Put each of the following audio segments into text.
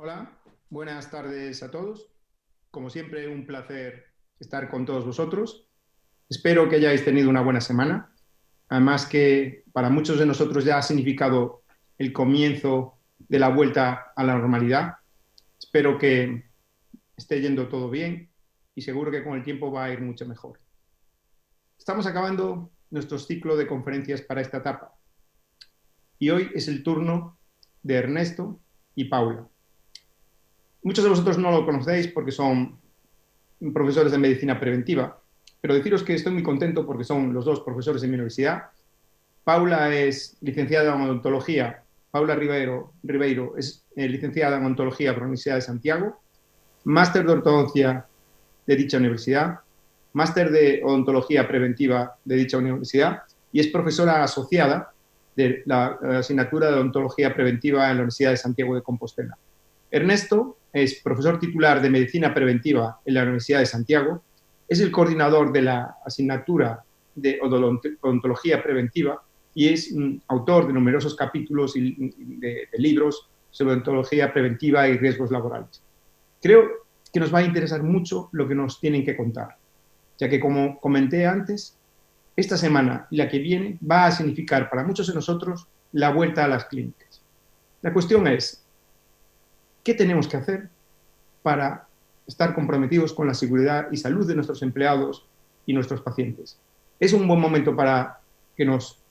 Hola, buenas tardes a todos. Como siempre, un placer estar con todos vosotros. Espero que hayáis tenido una buena semana. Además que para muchos de nosotros ya ha significado el comienzo de la vuelta a la normalidad. Espero que esté yendo todo bien y seguro que con el tiempo va a ir mucho mejor. Estamos acabando nuestro ciclo de conferencias para esta etapa y hoy es el turno de Ernesto y Paula. Muchos de vosotros no lo conocéis porque son profesores de medicina preventiva, pero deciros que estoy muy contento porque son los dos profesores de mi universidad. Paula es licenciada en odontología. Paula Ribeiro es licenciada en odontología por la Universidad de Santiago, máster de ortodoncia de dicha universidad, máster de odontología preventiva de dicha universidad y es profesora asociada de la asignatura de odontología preventiva en la Universidad de Santiago de Compostela. Ernesto es profesor titular de Medicina Preventiva en la Universidad de Santiago, es el coordinador de la asignatura de odontología preventiva y es autor de numerosos capítulos de libros sobre odontología preventiva y riesgos laborales. Creo que nos va a interesar mucho lo que nos tienen que contar, ya que, como comenté antes, esta semana y la que viene va a significar para muchos de nosotros la vuelta a las clínicas. La cuestión es, ¿qué tenemos que hacer para estar comprometidos con la seguridad y salud de nuestros empleados y nuestros pacientes? Es un buen momento para que nos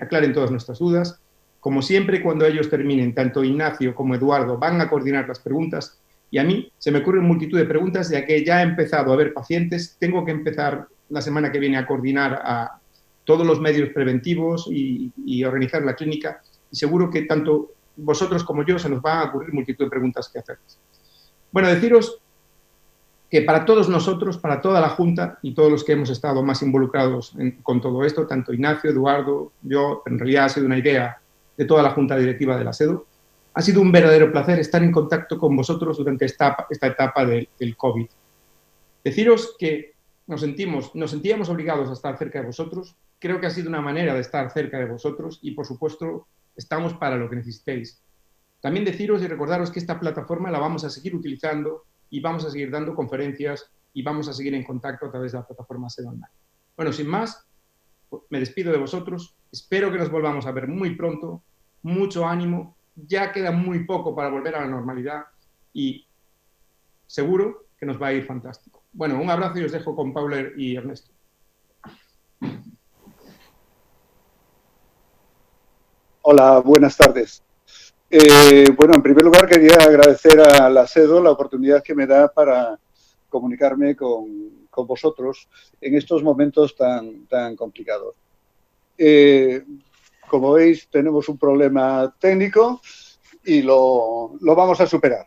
aclaren todas nuestras dudas. Como siempre, cuando ellos terminen, tanto Ignacio como Eduardo van a coordinar las preguntas y a mí se me ocurren multitud de preguntas, ya que ya he empezado a ver pacientes, tengo que empezar la semana que viene a coordinar a todos los medios preventivos y organizar la clínica y seguro que tanto vosotros como yo se nos van a ocurrir multitud de preguntas que hacerles. Bueno, deciros que para todos nosotros, para toda la Junta y todos los que hemos estado más involucrados con todo esto, tanto Ignacio, Eduardo, yo, en realidad ha sido una idea de toda la Junta Directiva de la SEDO, ha sido un verdadero placer estar en contacto con vosotros durante esta etapa del COVID. Deciros que nos sentíamos obligados a estar cerca de vosotros, creo que ha sido una manera de estar cerca de vosotros y, por supuesto, estamos para lo que necesitéis. También deciros y recordaros que esta plataforma la vamos a seguir utilizando y vamos a seguir dando conferencias y vamos a seguir en contacto a través de la plataforma SEDO Online. Bueno, sin más, me despido de vosotros, espero que nos volvamos a ver muy pronto, mucho ánimo, ya queda muy poco para volver a la normalidad y seguro que nos va a ir fantástico. Bueno, un abrazo y os dejo con Paula y Ernesto. Hola, buenas tardes. Bueno, en primer lugar quería agradecer a la SEDO la oportunidad que me da para comunicarme con vosotros en estos momentos tan complicados. Como veis, tenemos un problema técnico y lo vamos a superar.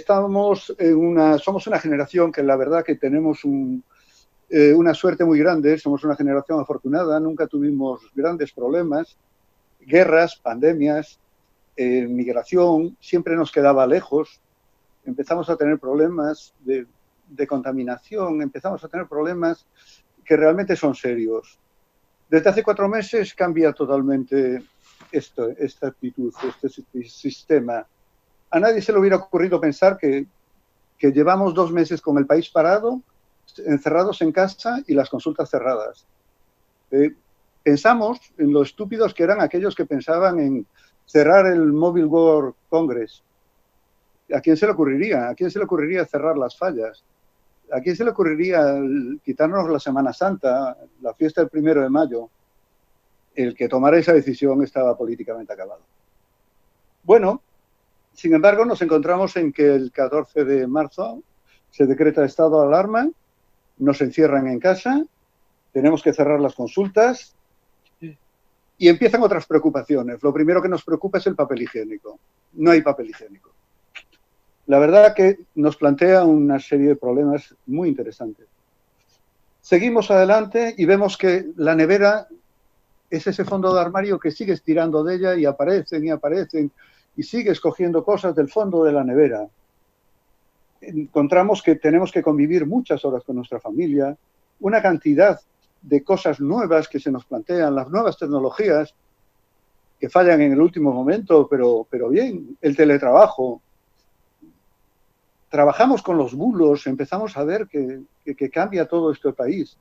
Somos una generación que la verdad que tenemos una suerte muy grande, somos una generación afortunada, nunca tuvimos grandes problemas, guerras, pandemias, migración, siempre nos quedaba lejos, empezamos a tener problemas de contaminación, empezamos a tener problemas que realmente son serios. Desde hace 4 meses cambia totalmente esta actitud, este sistema. A nadie se le hubiera ocurrido pensar que llevamos 2 meses con el país parado, encerrados en casa y las consultas cerradas. Pensamos en lo estúpidos que eran aquellos que pensaban en cerrar el Mobile World Congress. ¿A quién se le ocurriría? ¿A quién se le ocurriría cerrar las fallas? ¿A quién se le ocurriría quitarnos la Semana Santa, la fiesta del 1 de mayo? El que tomara esa decisión estaba políticamente acabado. Bueno, sin embargo, nos encontramos en que el 14 de marzo se decreta estado de alarma, nos encierran en casa, tenemos que cerrar las consultas y empiezan otras preocupaciones. Lo primero que nos preocupa es el papel higiénico. No hay papel higiénico. La verdad que nos plantea una serie de problemas muy interesantes. Seguimos adelante y vemos que la nevera es ese fondo de armario que sigues tirando de ella y aparecen y sigues cogiendo cosas del fondo de la nevera. Encontramos que tenemos que convivir muchas horas con nuestra familia, una cantidad de cosas nuevas que se nos plantean, las nuevas tecnologías, que fallan en el último momento, pero bien, el teletrabajo. Trabajamos con los bulos, empezamos a ver que cambia todo este país.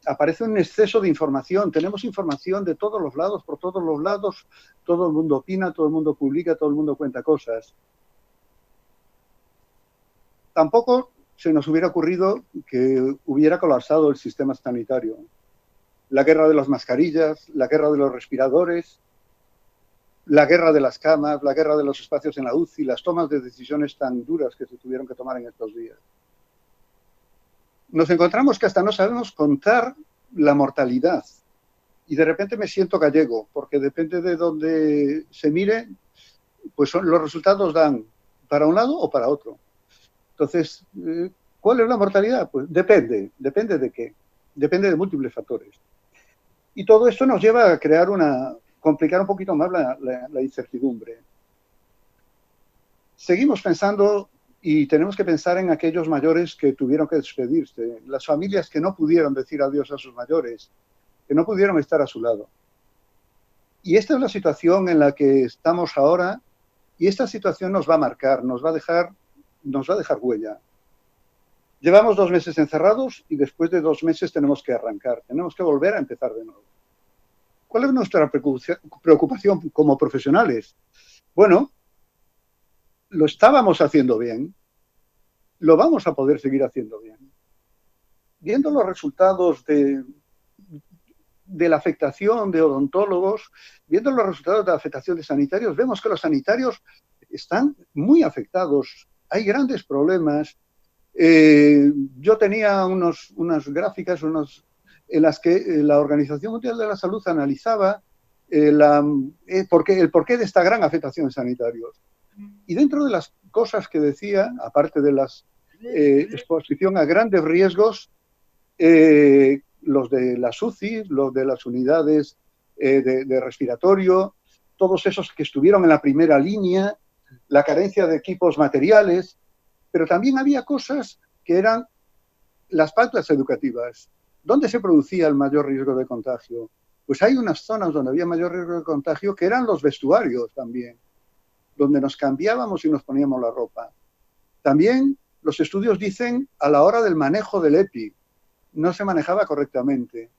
Aparece un exceso de información, tenemos información de todos los lados, por todos los lados, todo el mundo opina, todo el mundo publica, todo el mundo cuenta cosas. Tampoco se nos hubiera ocurrido que hubiera colapsado el sistema sanitario. La guerra de las mascarillas, la guerra de los respiradores, la guerra de las camas, la guerra de los espacios en la UCI, las tomas de decisiones tan duras que se tuvieron que tomar en estos días. Nos encontramos que hasta no sabemos contar la mortalidad. Y de repente me siento gallego, porque depende de donde se mire, pues los resultados dan para un lado o para otro. Entonces, ¿cuál es la mortalidad? Pues depende de qué, depende de múltiples factores. Y todo esto nos lleva a crear complicar un poquito más la incertidumbre. Seguimos pensando y tenemos que pensar en aquellos mayores que tuvieron que despedirse, las familias que no pudieron decir adiós a sus mayores, que no pudieron estar a su lado. Y esta es la situación en la que estamos ahora, y esta situación nos va a marcar, nos va a dejar huella. Llevamos 2 meses encerrados y después de 2 meses tenemos que arrancar, tenemos que volver a empezar de nuevo. ¿Cuál es nuestra preocupación como profesionales? Bueno, lo estábamos haciendo bien, lo vamos a poder seguir haciendo bien. Viendo los resultados de la afectación de odontólogos, viendo los resultados de la afectación de sanitarios, vemos que los sanitarios están muy afectados. Hay grandes problemas. Yo tenía unas gráficas en las que la Organización Mundial de la Salud analizaba el porqué de esta gran afectación en sanitarios. Y dentro de las cosas que decía, aparte de la exposición a grandes riesgos, los de las UCI, los de las unidades de respiratorio, todos esos que estuvieron en la primera línea, la carencia de equipos materiales, pero también había cosas que eran las pautas educativas. ¿Dónde se producía el mayor riesgo de contagio? Pues hay unas zonas donde había mayor riesgo de contagio que eran los vestuarios también, donde nos cambiábamos y nos poníamos la ropa. También los estudios dicen a la hora del manejo del EPI, no se manejaba correctamente,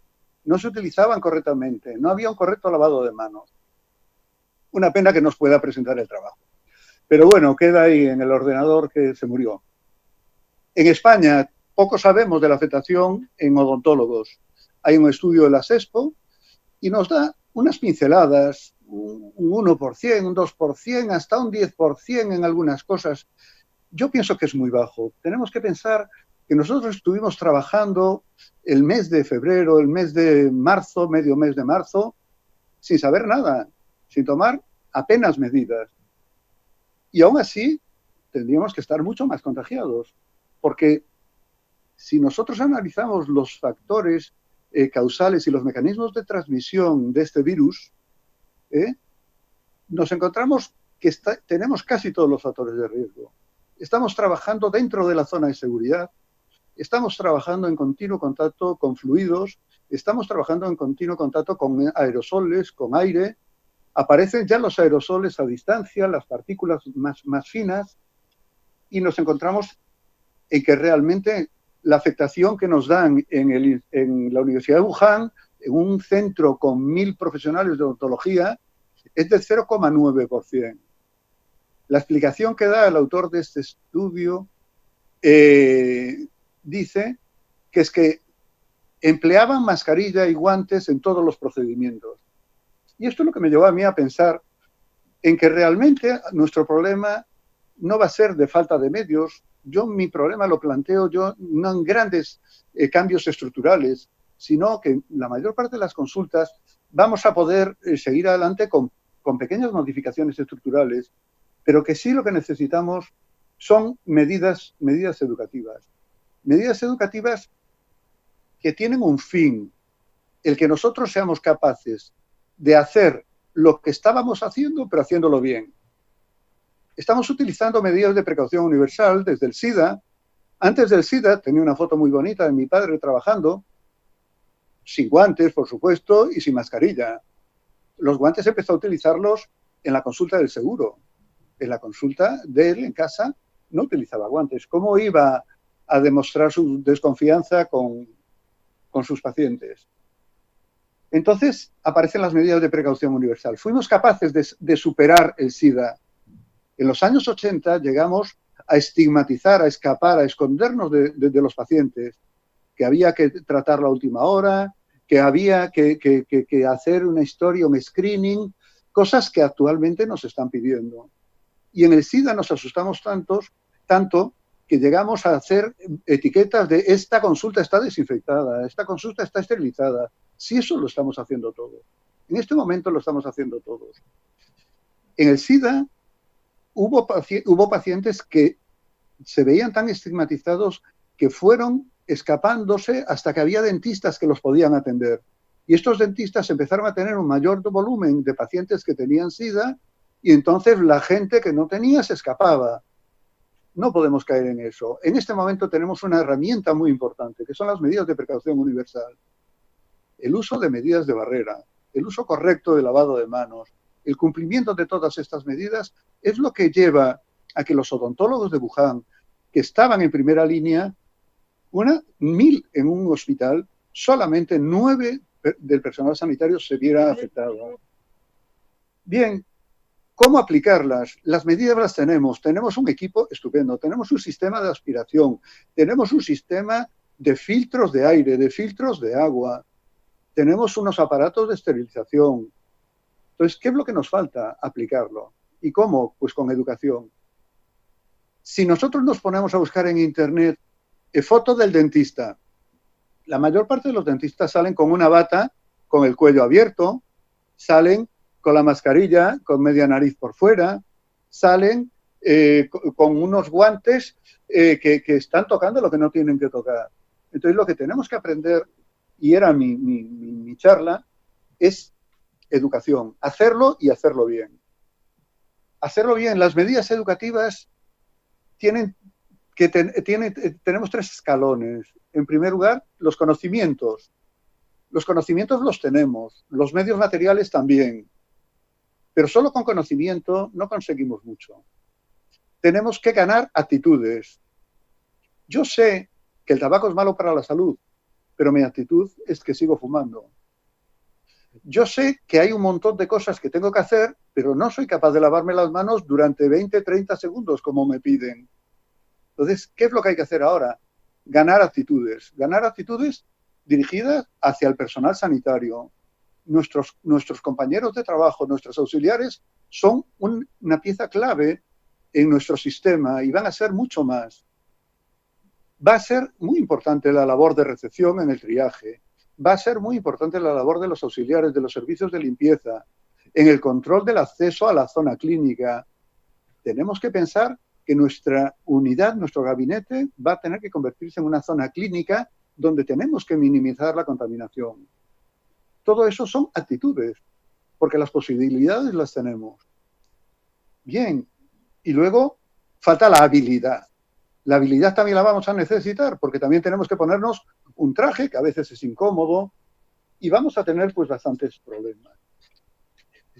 no se utilizaban correctamente, no había un correcto lavado de manos. Una pena que nos pueda presentar el trabajo. Pero bueno, queda ahí en el ordenador que se murió. En España, poco sabemos de la afectación en odontólogos. Hay un estudio de la SESPO y nos da unas pinceladas, un 1%, un 2%, hasta un 10% en algunas cosas. Yo pienso que es muy bajo. Tenemos que pensar que nosotros estuvimos trabajando el mes de febrero, el mes de marzo, medio mes de marzo, sin saber nada, sin tomar apenas medidas. Y aún así, tendríamos que estar mucho más contagiados, porque si nosotros analizamos los factores causales y los mecanismos de transmisión de este virus, nos encontramos que tenemos casi todos los factores de riesgo. Estamos trabajando dentro de la zona de seguridad, estamos trabajando en continuo contacto con fluidos, estamos trabajando en continuo contacto con aerosoles, con aire. Aparecen ya los aerosoles a distancia, las partículas más finas, y nos encontramos en que realmente la afectación que nos dan en la Universidad de Wuhan, en un centro con 1.000 profesionales de odontología, es del 0,9%. La explicación que da el autor de este estudio dice que es que empleaban mascarilla y guantes en todos los procedimientos. Y esto es lo que me llevó a mí a pensar en que realmente nuestro problema no va a ser de falta de medios. Mi problema lo planteo yo no en grandes cambios estructurales, sino que la mayor parte de las consultas vamos a poder seguir adelante con pequeñas modificaciones estructurales, pero que sí lo que necesitamos son medidas educativas. Medidas educativas que tienen un fin, el que nosotros seamos capaces de hacer lo que estábamos haciendo, pero haciéndolo bien. Estamos utilizando medidas de precaución universal desde el SIDA. Antes del SIDA tenía una foto muy bonita de mi padre trabajando, sin guantes, por supuesto, y sin mascarilla. los guantes empezó a utilizarlos en la consulta del seguro. En la consulta de él en casa no utilizaba guantes. ¿Cómo iba a demostrar su desconfianza con sus pacientes? Entonces aparecen las medidas de precaución universal. Fuimos capaces de superar el SIDA. En los años 80 llegamos a estigmatizar, a escapar, a escondernos de los pacientes, que había que tratarlo a última hora, que había que hacer una historia, un screening, cosas que actualmente nos están pidiendo. Y en el SIDA nos asustamos tanto que llegamos a hacer etiquetas de esta consulta está desinfectada, esta consulta está esterilizada. Si eso lo estamos haciendo todos. En este momento lo estamos haciendo todos. En el SIDA hubo pacientes que se veían tan estigmatizados que fueron escapándose hasta que había dentistas que los podían atender. Y estos dentistas empezaron a tener un mayor volumen de pacientes que tenían SIDA y entonces la gente que no tenía se escapaba. No podemos caer en eso. En este momento tenemos una herramienta muy importante, que son las medidas de precaución universal. El uso de medidas de barrera, el uso correcto de lavado de manos, el cumplimiento de todas estas medidas es lo que lleva a que los odontólogos de Wuhan, que estaban en primera línea, 1.000 en un hospital, solamente 9 del personal sanitario se viera afectado. Bien, ¿cómo aplicarlas? Las medidas las tenemos un equipo estupendo, tenemos un sistema de aspiración, tenemos un sistema de filtros de aire, de filtros de agua, tenemos unos aparatos de esterilización. Entonces, ¿qué es lo que nos falta? Aplicarlo. ¿Y cómo? Pues con educación. Si nosotros nos ponemos a buscar en Internet fotos del dentista, la mayor parte de los dentistas salen con una bata, con el cuello abierto, salen con la mascarilla, con media nariz por fuera, salen con unos guantes que están tocando lo que no tienen que tocar. Entonces, lo que tenemos que aprender, y era mi charla, es educación. Hacerlo y hacerlo bien. Hacerlo bien. Las medidas educativas tenemos 3 escalones. En primer lugar, los conocimientos. Los conocimientos los tenemos, los medios materiales también. Pero solo con conocimiento no conseguimos mucho. Tenemos que ganar actitudes. Yo sé que el tabaco es malo para la salud, pero mi actitud es que sigo fumando. Yo sé que hay un montón de cosas que tengo que hacer, pero no soy capaz de lavarme las manos durante 20, 30 segundos como me piden. Entonces, ¿qué es lo que hay que hacer ahora? Ganar actitudes dirigidas hacia el personal sanitario. Nuestros compañeros de trabajo, nuestros auxiliares, son una pieza clave en nuestro sistema y van a ser mucho más. Va a ser muy importante la labor de recepción en el triaje. Va a ser muy importante la labor de los auxiliares, de los servicios de limpieza, en el control del acceso a la zona clínica. Tenemos que pensar que nuestra unidad, nuestro gabinete, va a tener que convertirse en una zona clínica donde tenemos que minimizar la contaminación. Todo eso son actitudes, porque las posibilidades las tenemos. Bien, y luego falta la habilidad. La habilidad también la vamos a necesitar, porque también tenemos que ponernos un traje, que a veces es incómodo, y vamos a tener pues bastantes problemas.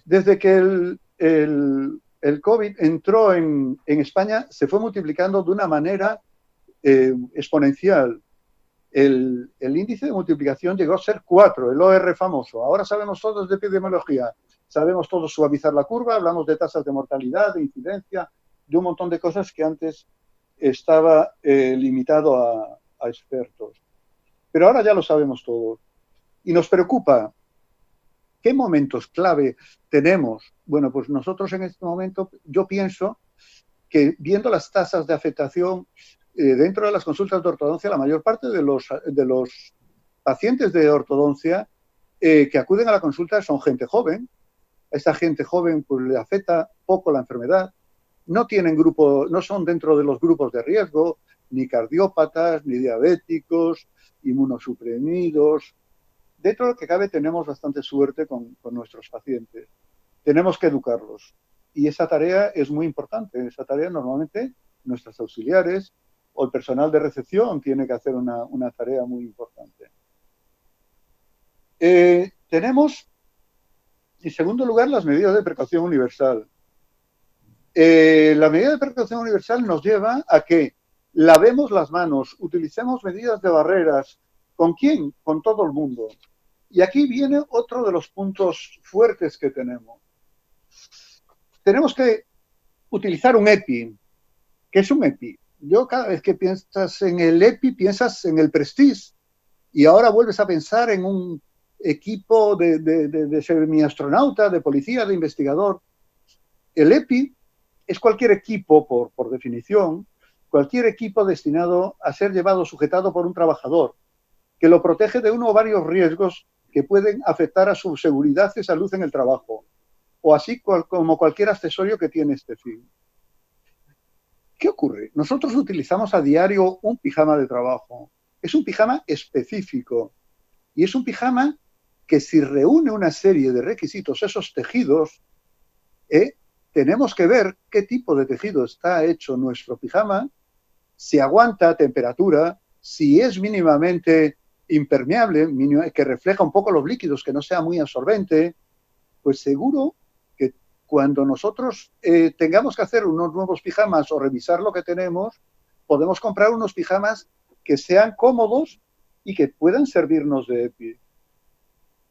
Desde que el COVID entró en España, se fue multiplicando de una manera exponencial. El índice de multiplicación llegó a ser 4, el OR famoso. Ahora sabemos todos de epidemiología, sabemos todos suavizar la curva, hablamos de tasas de mortalidad, de incidencia, de un montón de cosas que antes estaba limitado a expertos. Pero ahora ya lo sabemos todos. Y nos preocupa, ¿qué momentos clave tenemos? Bueno, pues nosotros en este momento, yo pienso que viendo las tasas de afectación dentro de las consultas de ortodoncia, la mayor parte de los pacientes de ortodoncia que acuden a la consulta son gente joven. A esta gente joven pues, le afecta poco la enfermedad. No son dentro de los grupos de riesgo, ni cardiópatas, ni diabéticos, inmunosuprimidos. Dentro de lo que cabe tenemos bastante suerte con nuestros pacientes. Tenemos que educarlos. Y esa tarea es muy importante. Esa tarea normalmente nuestros auxiliares o el personal de recepción tiene que hacer una tarea muy importante. Tenemos En segundo lugar, las medidas de precaución universal. La medida de precaución universal nos lleva a que lavemos las manos, utilicemos medidas de barreras. ¿Con quién? Con todo el mundo. Y aquí viene otro de los puntos fuertes que tenemos. Tenemos que utilizar un EPI. ¿Qué es un EPI? Yo cada vez que piensas en el EPI, piensas en el Prestige. Y ahora vuelves a pensar en un equipo de semiastronauta, de policía, de investigador. El EPI es cualquier equipo, por definición, cualquier equipo destinado a ser llevado, sujetado por un trabajador, que lo protege de uno o varios riesgos que pueden afectar a su seguridad y salud en el trabajo, o así como cualquier accesorio que tiene este fin. ¿Qué ocurre? Nosotros utilizamos a diario un pijama de trabajo. Es un pijama específico y es un pijama que si reúne una serie de requisitos, esos tejidos, tenemos que ver qué tipo de tejido está hecho nuestro pijama, si aguanta temperatura, si es mínimamente impermeable, que refleja un poco los líquidos, que no sea muy absorbente, pues seguro que cuando nosotros tengamos que hacer unos nuevos pijamas o revisar lo que tenemos, podemos comprar unos pijamas que sean cómodos y que puedan servirnos de EPI.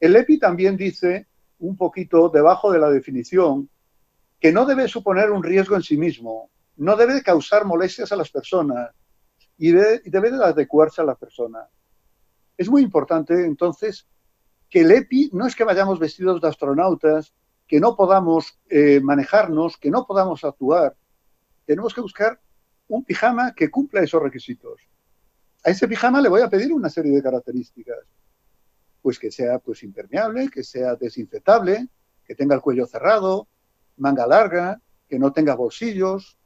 El EPI también dice, un poquito debajo de la definición, que no debe suponer un riesgo en sí mismo, no debe causar molestias a las personas y debe de adecuarse a la persona. Es muy importante, entonces, que el EPI no es que vayamos vestidos de astronautas, que no podamos manejarnos, que no podamos actuar. Tenemos que buscar un pijama que cumpla esos requisitos. A ese pijama le voy a pedir una serie de características. Pues que sea impermeable, que sea desinfectable, que tenga el cuello cerrado, manga larga, que no tenga bolsillos,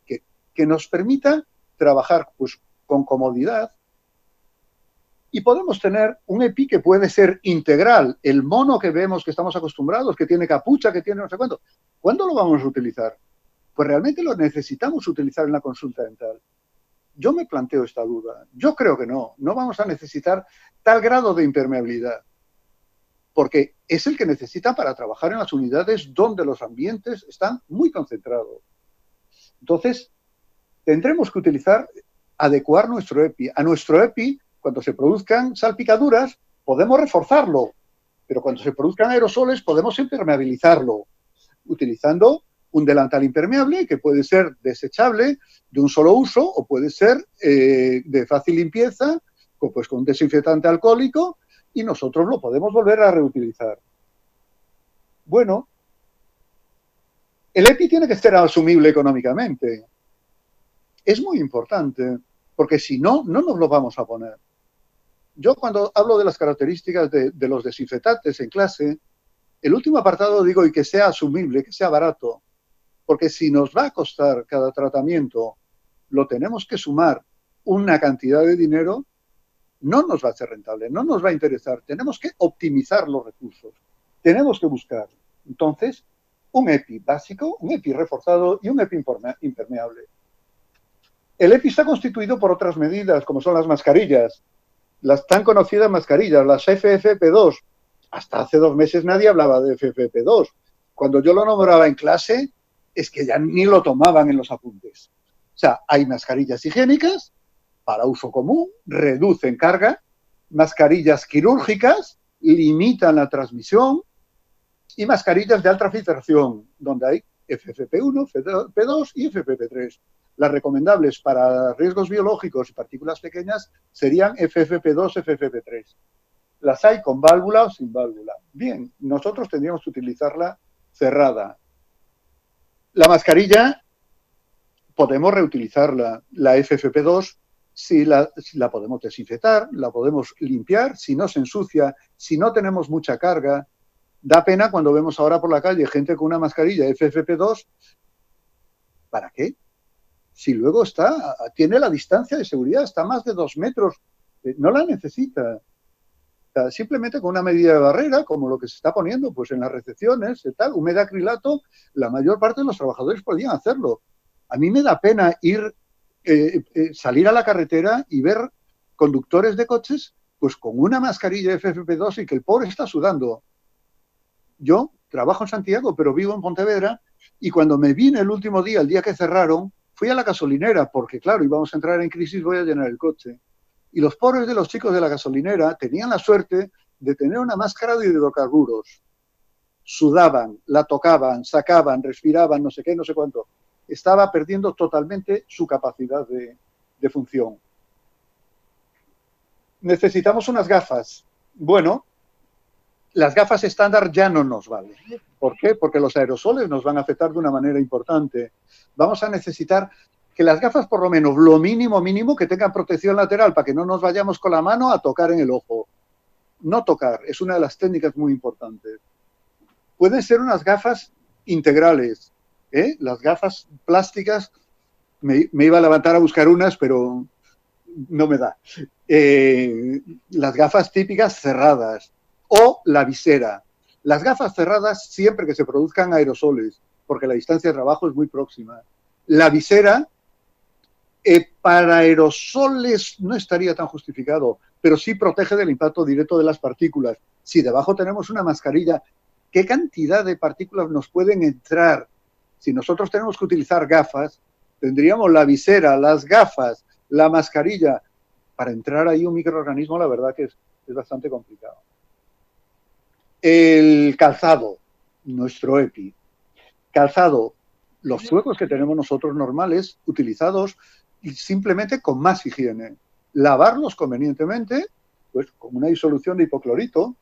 que nos permita trabajar pues, con comodidad. Y podemos tener un EPI que puede ser integral, el mono que vemos que estamos acostumbrados, que tiene capucha, que tiene no sé cuánto. ¿Cuándo lo vamos a utilizar? Pues realmente lo necesitamos utilizar en la consulta dental. Yo me planteo esta duda. Yo creo que no vamos a necesitar tal grado de impermeabilidad, porque es el que necesita para trabajar en las unidades donde los ambientes están muy concentrados. Entonces, tendremos que adecuar nuestro EPI. A nuestro EPI, cuando se produzcan salpicaduras, podemos reforzarlo, pero cuando se produzcan aerosoles, podemos impermeabilizarlo, utilizando un delantal impermeable que puede ser desechable, de un solo uso, o puede ser de fácil limpieza, pues con un desinfectante alcohólico, y nosotros lo podemos volver a reutilizar. Bueno, el EPI tiene que ser asumible económicamente. Es muy importante, porque si no, no nos lo vamos a poner. Yo cuando hablo de las características de los desinfectantes en clase, el último apartado digo, y que sea asumible, que sea barato, porque si nos va a costar cada tratamiento, lo tenemos que sumar una cantidad de dinero, no nos va a ser rentable, no nos va a interesar. Tenemos que optimizar los recursos, tenemos que buscar. Entonces, un EPI básico, un EPI reforzado y un EPI impermeable. El EPI está constituido por otras medidas, como son las mascarillas, las tan conocidas mascarillas, las FFP2. Hasta hace 2 meses nadie hablaba de FFP2. Cuando yo lo nombraba en clase, es que ya ni lo tomaban en los apuntes. O sea, hay mascarillas higiénicas para uso común, reducen carga, mascarillas quirúrgicas, limitan la transmisión, y mascarillas de alta filtración, donde hay FFP1, P2 y FFP3. Las recomendables para riesgos biológicos y partículas pequeñas serían FFP2, FFP3. Las hay con válvula o sin válvula. Bien, nosotros tendríamos que utilizarla cerrada. La mascarilla podemos reutilizarla. La FFP2 si la podemos desinfectar, la podemos limpiar, si no se ensucia, si no tenemos mucha carga. Da pena cuando vemos ahora por la calle gente con una mascarilla FFP2. ¿Para qué? Si luego tiene la distancia de seguridad, está a más de 2 metros, no la necesita. Simplemente con una medida de barrera, como lo que se está poniendo pues en las recepciones, un metacrilato, la mayor parte de los trabajadores podían hacerlo. A mí me da pena salir a la carretera y ver conductores de coches pues con una mascarilla FFP2 y que el pobre está sudando. Yo trabajo en Santiago, pero vivo en Pontevedra, y cuando me vine el último día, el día que cerraron, fui a la gasolinera, porque claro, íbamos a entrar en crisis, voy a llenar el coche. Y los pobres de los chicos de la gasolinera tenían la suerte de tener una máscara de hidrocarburos. Sudaban, la tocaban, sacaban, respiraban, no sé qué, no sé cuánto. Estaba perdiendo totalmente su capacidad de función. Necesitamos unas gafas. Bueno, las gafas estándar ya no nos valen. ¿Por qué? Porque los aerosoles nos van a afectar de una manera importante. Vamos a necesitar que las gafas, por lo menos, lo mínimo, que tengan protección lateral para que no nos vayamos con la mano a tocar en el ojo. No tocar, es una de las técnicas muy importantes. Pueden ser unas gafas integrales, ¿eh? Las gafas plásticas, me iba a levantar a buscar unas, pero no me da. Las gafas típicas cerradas o la visera. Las gafas cerradas siempre que se produzcan aerosoles, porque la distancia de trabajo es muy próxima. La visera, para aerosoles no estaría tan justificado, pero sí protege del impacto directo de las partículas. Si debajo tenemos una mascarilla, ¿qué cantidad de partículas nos pueden entrar? Si nosotros tenemos que utilizar gafas, tendríamos la visera, las gafas, la mascarilla. Para entrar ahí un microorganismo, la verdad que es bastante complicado. El calzado, nuestro EPI. Calzado, los suecos que tenemos nosotros normales, utilizados simplemente con más higiene. Lavarlos convenientemente, pues con una disolución de hipoclorito,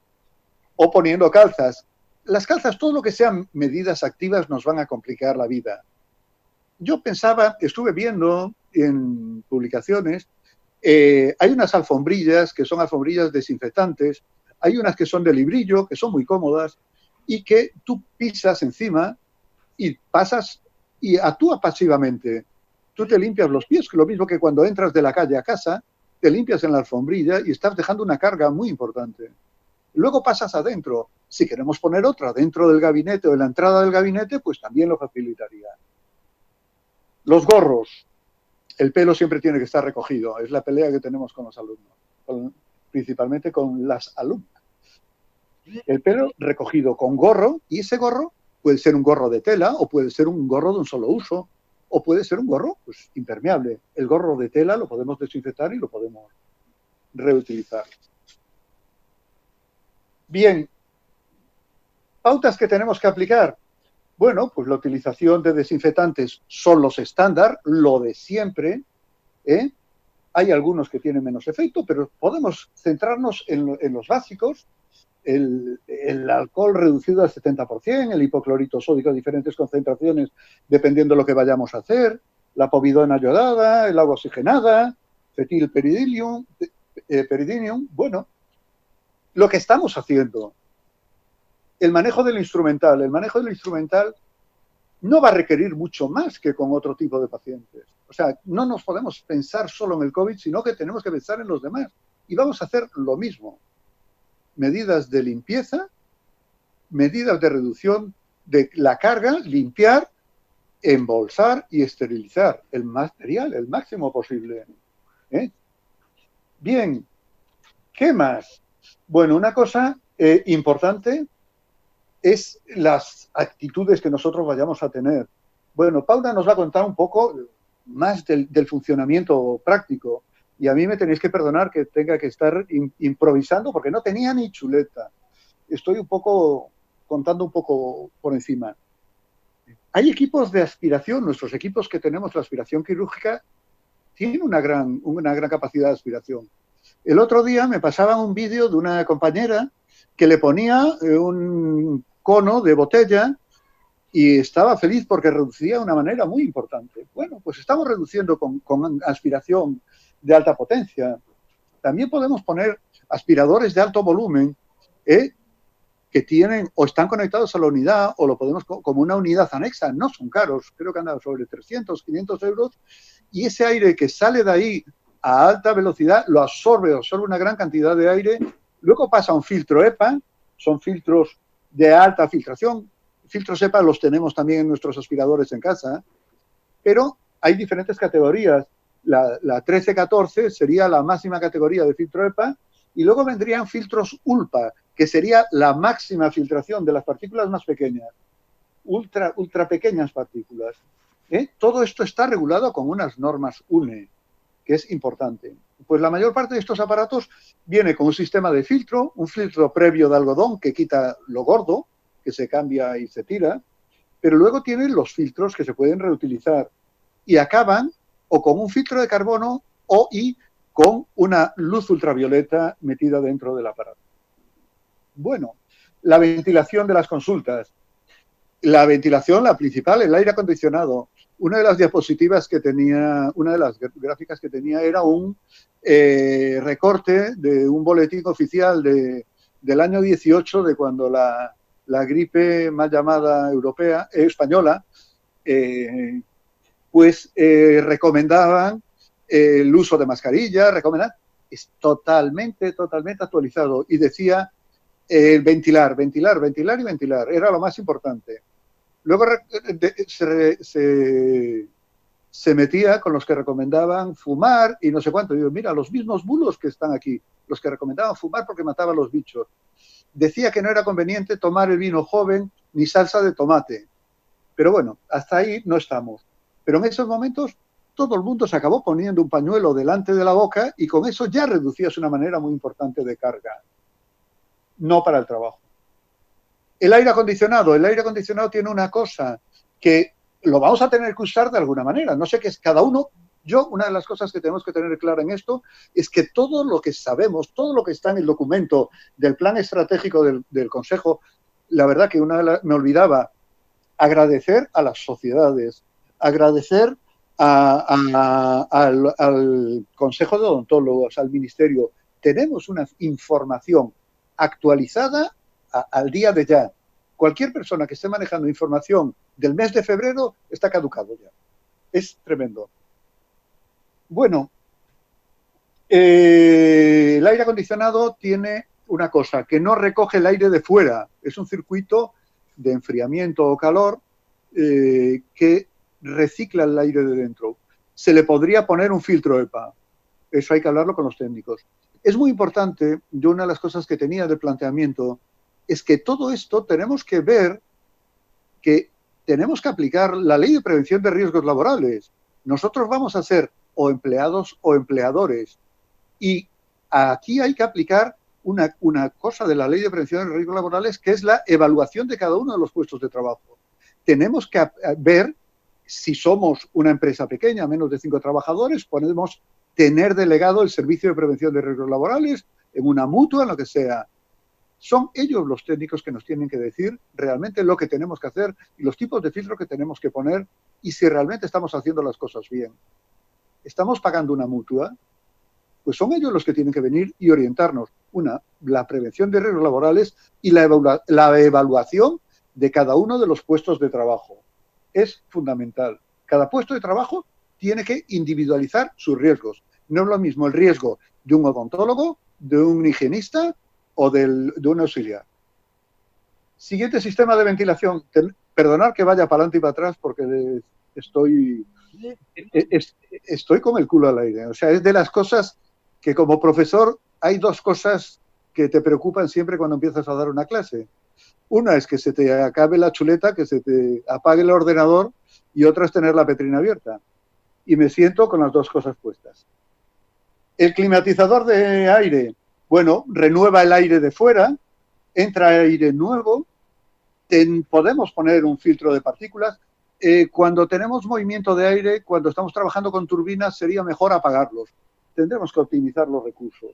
o poniendo calzas. Las calzas, todo lo que sean medidas activas, nos van a complicar la vida. Yo pensaba, estuve viendo en publicaciones, hay unas alfombrillas que son alfombrillas desinfectantes, hay unas que son de librillo, que son muy cómodas, y que tú pisas encima y pasas y actúa pasivamente. Tú te limpias los pies, lo mismo que cuando entras de la calle a casa, te limpias en la alfombrilla y estás dejando una carga muy importante. Luego pasas adentro. Si queremos poner otra dentro del gabinete o en la entrada del gabinete, pues también lo facilitaría. Los gorros. El pelo siempre tiene que estar recogido. Es la pelea que tenemos con los alumnos, principalmente con las alumnas. El pelo recogido con gorro, y ese gorro puede ser un gorro de tela o puede ser un gorro de un solo uso o puede ser un gorro pues, impermeable. El gorro de tela lo podemos desinfectar y lo podemos reutilizar. Bien, pautas que tenemos que aplicar. Bueno, pues la utilización de desinfectantes son los estándar, lo de siempre. Hay algunos que tienen menos efecto, pero podemos centrarnos en los básicos. El alcohol reducido al 70%, el hipoclorito sódico a diferentes concentraciones dependiendo de lo que vayamos a hacer, la povidona yodada, el agua oxigenada, fetilperidinium. Bueno, lo que estamos haciendo. El manejo del instrumental. El manejo del instrumental no va a requerir mucho más que con otro tipo de pacientes. O sea, no nos podemos pensar solo en el COVID, sino que tenemos que pensar en los demás. Y vamos a hacer lo mismo. Medidas de limpieza, medidas de reducción de la carga, limpiar, embolsar y esterilizar el material, el máximo posible. Bien, ¿qué más? Bueno, una cosa importante es las actitudes que nosotros vayamos a tener. Bueno, Paula nos va a contar un poco más del funcionamiento práctico. Y a mí me tenéis que perdonar que tenga que estar improvisando porque no tenía ni chuleta. Estoy contando un poco por encima. Hay equipos de aspiración. Nuestros equipos que tenemos, la aspiración quirúrgica, tienen una gran capacidad de aspiración. El otro día me pasaban un vídeo de una compañera que le ponía un cono de botella y estaba feliz porque reducía de una manera muy importante. Bueno, pues estamos reduciendo con aspiración de alta potencia. También podemos poner aspiradores de alto volumen que tienen o están conectados a la unidad o lo podemos como una unidad anexa. No son caros, creo que andan sobre 300, 500 euros y ese aire que sale de ahí a alta velocidad lo absorbe una gran cantidad de aire, luego pasa a un filtro EPA, son filtros de alta filtración. Filtros EPA los tenemos también en nuestros aspiradores en casa, pero hay diferentes categorías. La 1314 sería la máxima categoría de filtro EPA y luego vendrían filtros ULPA, que sería la máxima filtración de las partículas más pequeñas, ultra pequeñas partículas. Todo esto está regulado con unas normas UNE, que es importante. Pues la mayor parte de estos aparatos viene con un sistema de filtro, un filtro previo de algodón que quita lo gordo, que se cambia y se tira, pero luego tienen los filtros que se pueden reutilizar y acaban o con un filtro de carbono y con una luz ultravioleta metida dentro del aparato. Bueno, la ventilación de las consultas. La ventilación, la principal, el aire acondicionado. Una de las diapositivas que tenía, una de las gráficas que tenía era un recorte de un boletín oficial del año 18, de cuando la gripe mal llamada española, recomendaban el uso de mascarilla, es totalmente actualizado y decía ventilar, era lo más importante. Luego se metía con los que recomendaban fumar y no sé cuánto. Digo, mira, los mismos bulos que están aquí, los que recomendaban fumar porque mataban los bichos. Decía que no era conveniente tomar el vino joven ni salsa de tomate. Pero bueno, hasta ahí no estamos. Pero en esos momentos todo el mundo se acabó poniendo un pañuelo delante de la boca y con eso ya reducías una manera muy importante de carga. No para el trabajo. El aire acondicionado tiene una cosa que lo vamos a tener que usar de alguna manera. No sé qué es cada uno. Una de las cosas que tenemos que tener clara en esto es que todo lo que sabemos, todo lo que está en el documento del plan estratégico del Consejo, la verdad que me olvidaba agradecer a las sociedades, agradecer al Consejo de Odontólogos, al Ministerio. Tenemos una información actualizada al día de ya. Cualquier persona que esté manejando información del mes de febrero está caducado ya. Es tremendo. Bueno, el aire acondicionado tiene una cosa, que no recoge el aire de fuera. Es un circuito de enfriamiento o calor que recicla el aire de dentro. Se le podría poner un filtro EPA. Eso hay que hablarlo con los técnicos. Es muy importante, yo una de las cosas que tenía de planteamiento es que todo esto tenemos que ver que tenemos que aplicar la ley de prevención de riesgos laborales. Nosotros vamos a ser o empleados o empleadores. Y aquí hay que aplicar una cosa de la ley de prevención de riesgos laborales, que es la evaluación de cada uno de los puestos de trabajo. Tenemos que ver si somos una empresa pequeña, menos de 5 trabajadores, podemos tener delegado el servicio de prevención de riesgos laborales en una mutua, en lo que sea. Son ellos los técnicos que nos tienen que decir realmente lo que tenemos que hacer y los tipos de filtro que tenemos que poner y si realmente estamos haciendo las cosas bien. ¿Estamos pagando una mutua? Pues son ellos los que tienen que venir y orientarnos. La prevención de riesgos laborales y la evaluación de cada uno de los puestos de trabajo. Es fundamental. Cada puesto de trabajo tiene que individualizar sus riesgos. No es lo mismo el riesgo de un odontólogo, de un higienista o de un auxiliar. Siguiente sistema de ventilación. Perdonad que vaya para adelante y para atrás porque estoy con el culo al aire. O sea, es de las cosas que como profesor hay dos cosas que te preocupan siempre cuando empiezas a dar una clase. Una es que se te acabe la chuleta, que se te apague el ordenador y otra es tener la petrina abierta. Y me siento con las dos cosas puestas. El climatizador de aire, bueno, renueva el aire de fuera, entra aire nuevo, podemos poner un filtro de partículas. Cuando tenemos movimiento de aire, cuando estamos trabajando con turbinas, sería mejor apagarlos. Tendremos que optimizar los recursos.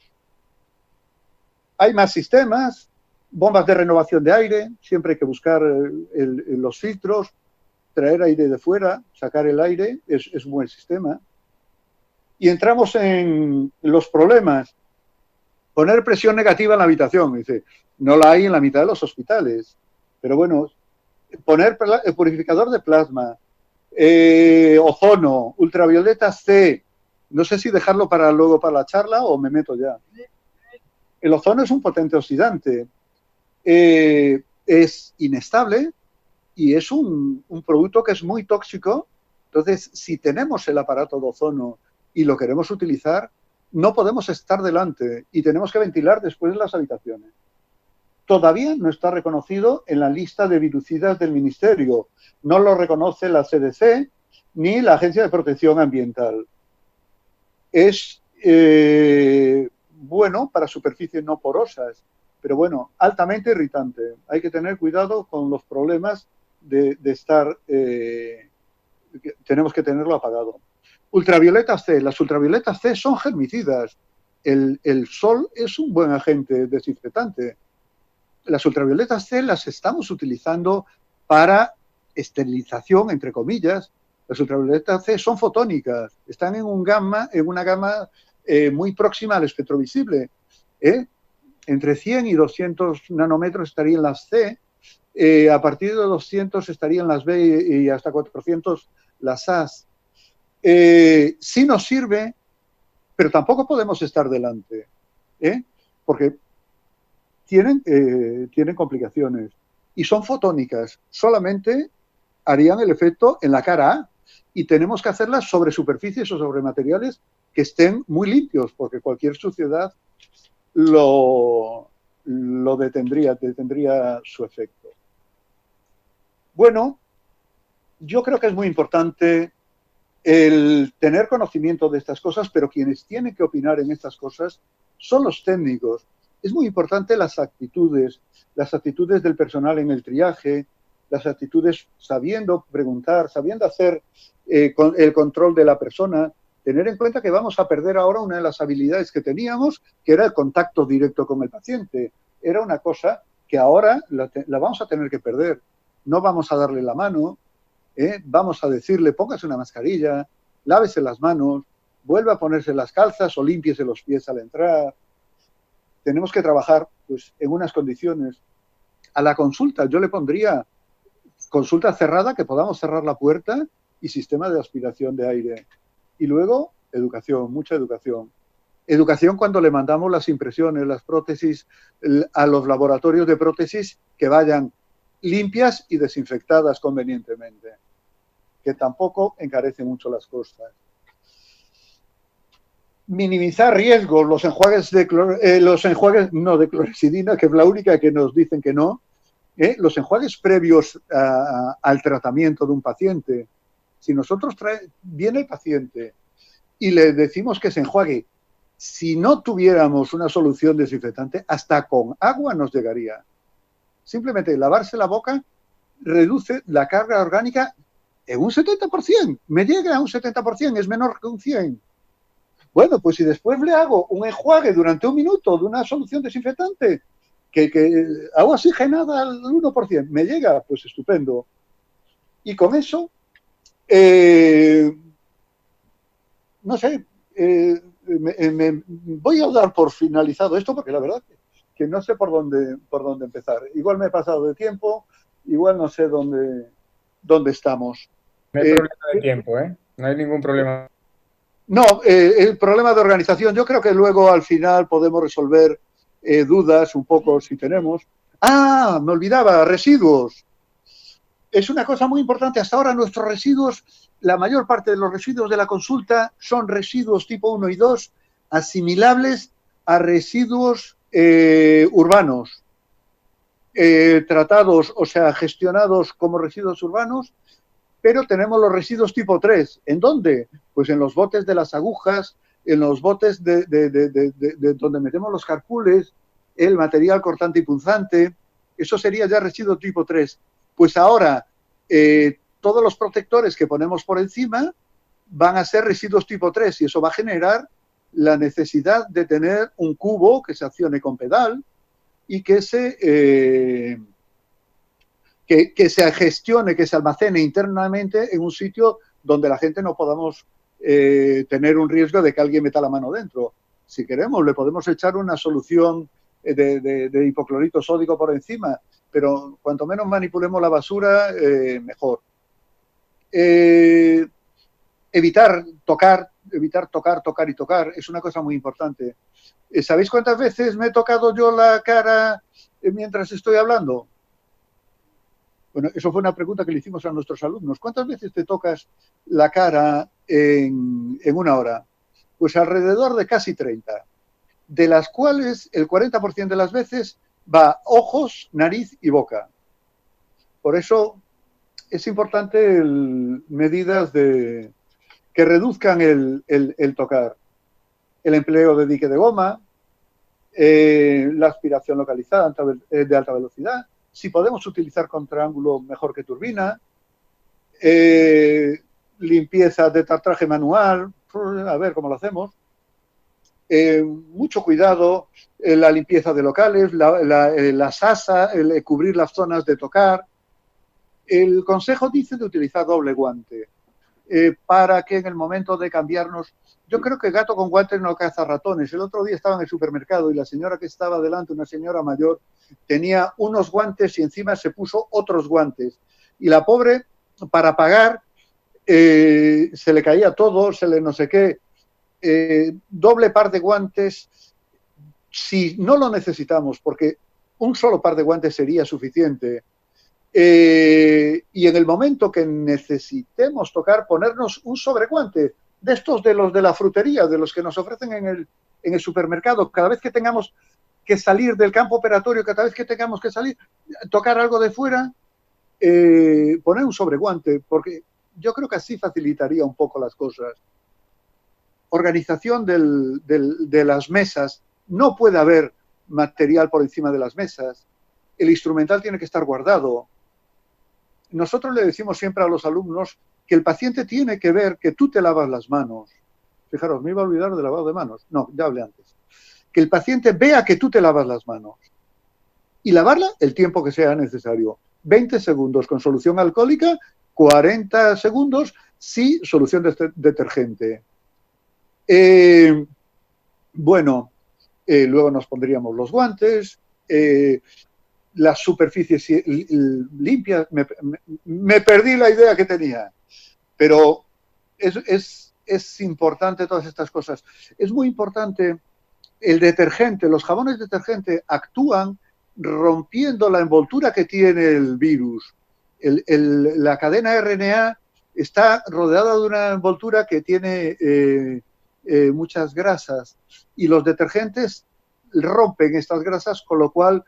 Hay más sistemas, bombas de renovación de aire, siempre hay que buscar los filtros, traer aire de fuera, sacar el aire, es un buen sistema. Y entramos en los problemas. Poner presión negativa en la habitación, dice, no la hay en la mitad de los hospitales. Pero bueno, poner el purificador de plasma, ozono, ultravioleta C, no sé si dejarlo para luego para la charla o me meto ya. El ozono es un potente oxidante, es inestable y es un producto que es muy tóxico. Entonces, si tenemos el aparato de ozono y lo queremos utilizar, no podemos estar delante y tenemos que ventilar después las habitaciones. todavía no está reconocido en la lista de virucidas del Ministerio. No lo reconoce la CDC ni la Agencia de Protección Ambiental. Es bueno para superficies no porosas, pero bueno, altamente irritante. Hay que tener cuidado con los problemas de estar... tenemos que tenerlo apagado. Ultravioletas C. Las ultravioletas C son germicidas. El sol es un buen agente desinfectante. Las ultravioletas C las estamos utilizando para esterilización, entre comillas. Las ultravioletas C son fotónicas, están en una gama muy próxima al espectro visible. Entre 100 y 200 nanómetros estarían las C, a partir de 200 estarían las B y hasta 400 las As. Sí nos sirve, pero tampoco podemos estar delante, porque tienen complicaciones y son fotónicas, solamente harían el efecto en la cara A y tenemos que hacerlas sobre superficies o sobre materiales que estén muy limpios, porque cualquier suciedad lo detendría su efecto. Bueno, yo creo que es muy importante el tener conocimiento de estas cosas, pero quienes tienen que opinar en estas cosas son los técnicos. Es muy importante las actitudes del personal en el triaje, las actitudes sabiendo preguntar, sabiendo hacer el control de la persona, tener en cuenta que vamos a perder ahora una de las habilidades que teníamos, que era el contacto directo con el paciente. Era una cosa que ahora la vamos a tener que perder. No vamos a darle la mano, vamos a decirle, póngase una mascarilla, lávese las manos, vuelva a ponerse las calzas o límpiese los pies al entrar. Tenemos que trabajar pues, en unas condiciones. A la consulta yo le pondría consulta cerrada, que podamos cerrar la puerta y sistema de aspiración de aire. Y luego, educación, mucha educación. Educación cuando le mandamos las impresiones, las prótesis a los laboratorios de prótesis, que vayan limpias y desinfectadas convenientemente, que tampoco encarece mucho las cosas. Minimizar riesgos, los enjuagues no de clorexidina, que es la única que nos dicen que no, los enjuagues previos al tratamiento de un paciente. Si nosotros viene el paciente y le decimos que se enjuague, si no tuviéramos una solución desinfectante, hasta con agua nos llegaría. Simplemente lavarse la boca reduce la carga orgánica en un 70%. Me llega a un 70%, es menor que un 100%. Bueno, pues si después le hago un enjuague durante un minuto de una solución desinfectante, que agua oxigenada al 1%, me llega, pues estupendo. Y con eso, no sé, me voy a dar por finalizado esto, porque la verdad que no sé por dónde empezar. Igual me he pasado de tiempo, igual no sé dónde estamos. No hay problema de tiempo, no hay ningún problema. No, el problema de organización, yo creo que luego al final podemos resolver dudas un poco si tenemos. ¡Ah! Me olvidaba, residuos. Es una cosa muy importante. Hasta ahora nuestros residuos, la mayor parte de los residuos de la consulta son residuos tipo 1 y 2, asimilables a residuos urbanos, tratados, o sea, gestionados como residuos urbanos, pero tenemos los residuos tipo 3. ¿En dónde? Pues en los botes de las agujas, en los botes de donde metemos los carpules, el material cortante y punzante. Eso sería ya residuo tipo 3. Pues ahora todos los protectores que ponemos por encima van a ser residuos tipo 3 y eso va a generar la necesidad de tener un cubo que se accione con pedal y que se gestione, que se almacene internamente en un sitio donde la gente no podamos tener un riesgo de que alguien meta la mano dentro. Si queremos, le podemos echar una solución de hipoclorito sódico por encima, pero cuanto menos manipulemos la basura, mejor. Evitar tocar y tocar es una cosa muy importante. ¿Sabéis cuántas veces me he tocado yo la cara mientras estoy hablando? Bueno, eso fue una pregunta que le hicimos a nuestros alumnos. ¿Cuántas veces te tocas la cara en una hora? Pues alrededor de casi 30, de las cuales el 40% de las veces va ojos, nariz y boca. Por eso es importante medidas que reduzcan el tocar. El empleo de dique de goma, la aspiración localizada de alta velocidad, si podemos utilizar contraángulo mejor que turbina, limpieza de tartraje manual, a ver cómo lo hacemos, mucho cuidado en la limpieza de locales, la sasa, el cubrir las zonas de tocar. El consejo dice de utilizar doble guante para que en el momento de cambiarnos, yo creo que gato con guantes no caza ratones. El otro día estaba en el supermercado y la señora que estaba delante, una señora mayor, tenía unos guantes y encima se puso otros guantes. Y la pobre, para pagar, se le caía todo, se le no sé qué. Doble par de guantes, si no lo necesitamos, porque un solo par de guantes sería suficiente. Y en el momento que necesitemos tocar, ponernos un sobreguante, de estos de los de la frutería, de los que nos ofrecen en el supermercado, cada vez que tengamos que salir del campo operatorio, cada vez que tengamos que salir, tocar algo de fuera, poner un sobreguante, porque yo creo que así facilitaría un poco las cosas. Organización de las mesas, no puede haber material por encima de las mesas, el instrumental tiene que estar guardado. Nosotros le decimos siempre a los alumnos que el paciente tiene que ver que tú te lavas las manos. Fijaros, me iba a olvidar del lavado de manos. No, ya hablé antes. Que el paciente vea que tú te lavas las manos. Y lavarla el tiempo que sea necesario. 20 segundos con solución alcohólica, 40 segundos si solución detergente. Bueno, luego nos pondríamos los guantes, las superficies limpias. Me perdí la idea que tenía, pero es importante todas estas cosas. Es muy importante el detergente. Los jabones detergente actúan rompiendo la envoltura que tiene el virus. La cadena RNA está rodeada de una envoltura que tiene muchas grasas y los detergentes rompen estas grasas, con lo cual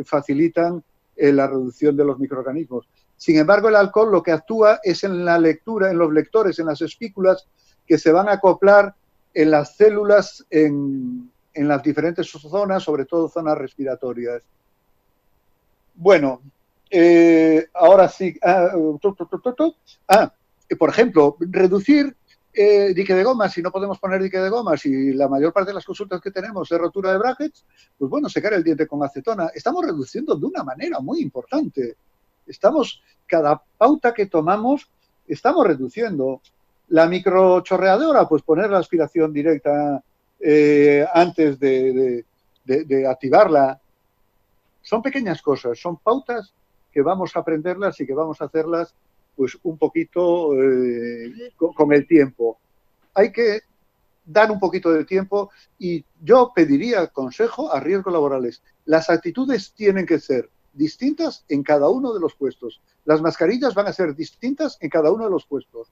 facilitan la reducción de los microorganismos. Sin embargo, el alcohol lo que actúa es en la lectura, en los lectores, en las espículas que se van a acoplar en las células en las diferentes zonas, sobre todo zonas respiratorias. Bueno, ahora sí. Por ejemplo, reducir dique de goma. Si no podemos poner dique de goma, si la mayor parte de las consultas que tenemos es rotura de brackets, pues bueno, secar el diente con acetona. Estamos reduciendo de una manera muy importante. Cada pauta que tomamos, estamos reduciendo. La microchorreadora, pues poner la aspiración directa antes de activarla. Son pequeñas cosas, son pautas que vamos a aprenderlas y que vamos a hacerlas pues un poquito con el tiempo. Hay que dar un poquito de tiempo y yo pediría consejo a riesgos laborales. Las actitudes tienen que ser distintas en cada uno de los puestos. Las mascarillas van a ser distintas en cada uno de los puestos.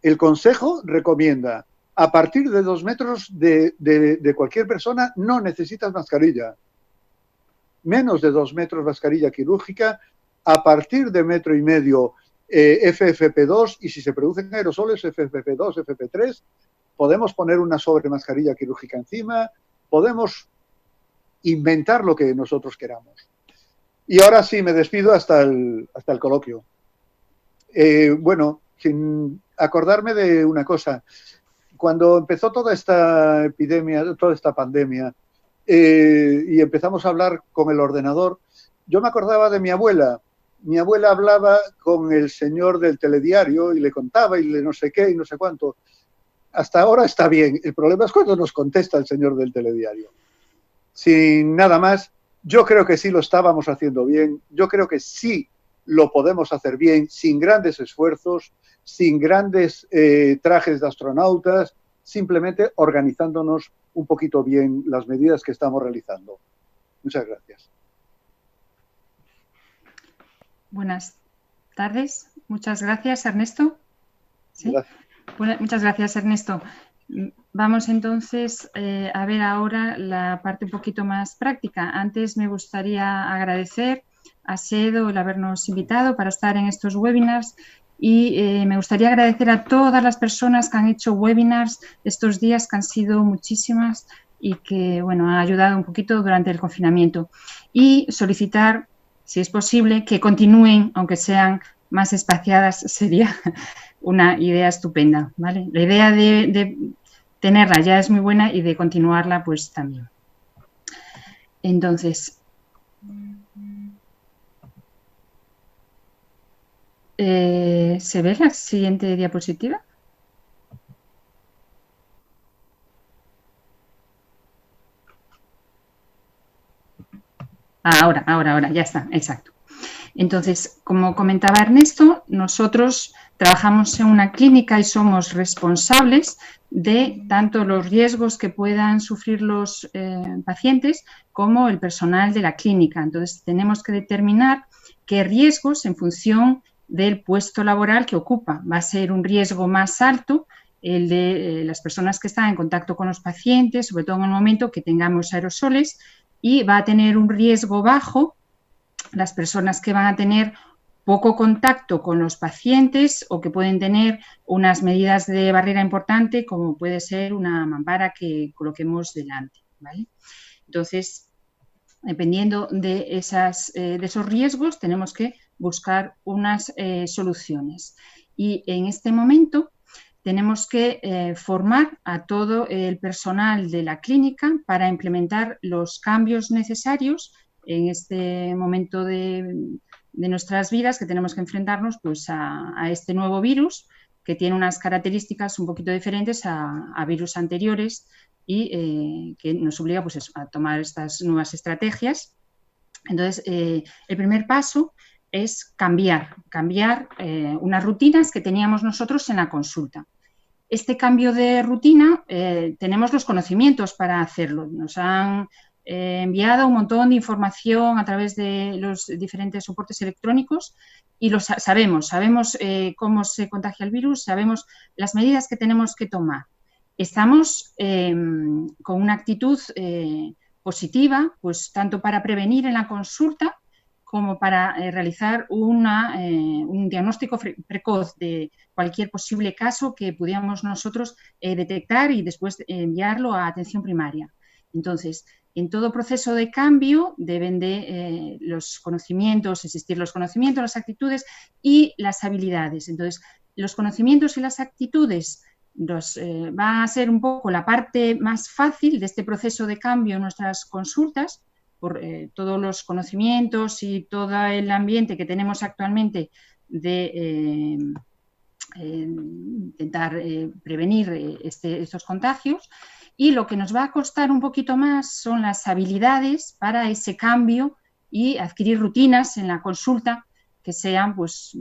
El consejo recomienda, a partir de 2 metros de cualquier persona no necesitas mascarilla. Menos de 2 metros mascarilla quirúrgica, a partir de 1,5 metros FFP2 y si se producen aerosoles FFP2, FFP3, podemos poner una sobremascarilla quirúrgica encima, podemos inventar lo que nosotros queramos. Y ahora sí, me despido hasta el coloquio. Bueno, sin acordarme de una cosa. Cuando empezó toda esta epidemia, toda esta pandemia, y empezamos a hablar con el ordenador, yo me acordaba de mi abuela. Mi abuela hablaba con el señor del telediario y le contaba y le no sé qué y no sé cuánto. Hasta ahora está bien. El problema es cuando nos contesta el señor del telediario. Sin nada más, yo creo que sí lo estábamos haciendo bien. Yo creo que sí lo podemos hacer bien, sin grandes esfuerzos, sin grandes trajes de astronautas, simplemente organizándonos un poquito bien las medidas que estamos realizando. Muchas gracias. Buenas tardes. Muchas gracias, Ernesto. ¿Sí? Gracias. Muchas gracias, Ernesto. Vamos entonces a ver ahora la parte un poquito más práctica. Antes me gustaría agradecer a SEDO el habernos invitado para estar en estos webinars y me gustaría agradecer a todas las personas que han hecho webinars estos días, que han sido muchísimas y que, bueno, han ayudado un poquito durante el confinamiento. Y solicitar, si es posible, que continúen, aunque sean más espaciadas, sería una idea estupenda, ¿vale? La idea de tenerla ya es muy buena y de continuarla pues también. Entonces, ¿se ve la siguiente diapositiva? Ahora, ya está, exacto. Entonces, como comentaba Ernesto, nosotros trabajamos en una clínica y somos responsables de tanto los riesgos que puedan sufrir los pacientes como el personal de la clínica. Entonces, tenemos que determinar qué riesgos en función del puesto laboral que ocupa. Va a ser un riesgo más alto el de las personas que están en contacto con los pacientes, sobre todo en el momento que tengamos aerosoles, y va a tener un riesgo bajo las personas que van a tener poco contacto con los pacientes o que pueden tener unas medidas de barrera importante, como puede ser una mampara que coloquemos delante, ¿vale? Entonces, dependiendo de esos riesgos, tenemos que buscar unas soluciones. Y en este momento tenemos que formar a todo el personal de la clínica para implementar los cambios necesarios en este momento de nuestras vidas, que tenemos que enfrentarnos pues, a este nuevo virus, que tiene unas características un poquito diferentes a virus anteriores y que nos obliga pues, a tomar estas nuevas estrategias. Entonces, el primer paso es cambiar unas rutinas que teníamos nosotros en la consulta. Este cambio de rutina, tenemos los conocimientos para hacerlo. Nos han enviado un montón de información a través de los diferentes soportes electrónicos y lo sabemos cómo se contagia el virus, sabemos las medidas que tenemos que tomar. Estamos con una actitud positiva, pues tanto para prevenir en la consulta como para realizar un diagnóstico precoz de cualquier posible caso que pudiéramos nosotros detectar y después enviarlo a atención primaria. Entonces, en todo proceso de cambio deben de los conocimientos, existir los conocimientos, las actitudes y las habilidades. Entonces, los conocimientos y las actitudes va a ser un poco la parte más fácil de este proceso de cambio en nuestras consultas, por todos los conocimientos y todo el ambiente que tenemos actualmente de intentar prevenir estos contagios. Y lo que nos va a costar un poquito más son las habilidades para ese cambio y adquirir rutinas en la consulta que sean, pues,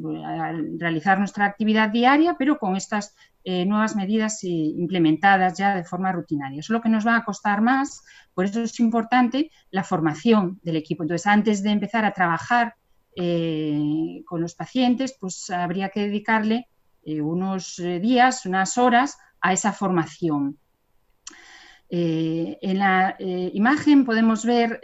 realizar nuestra actividad diaria, pero con estas nuevas medidas implementadas ya de forma rutinaria. Eso es lo que nos va a costar más, por eso es importante la formación del equipo. Entonces, antes de empezar a trabajar con los pacientes, pues habría que dedicarle unos días, unas horas a esa formación. En la imagen podemos ver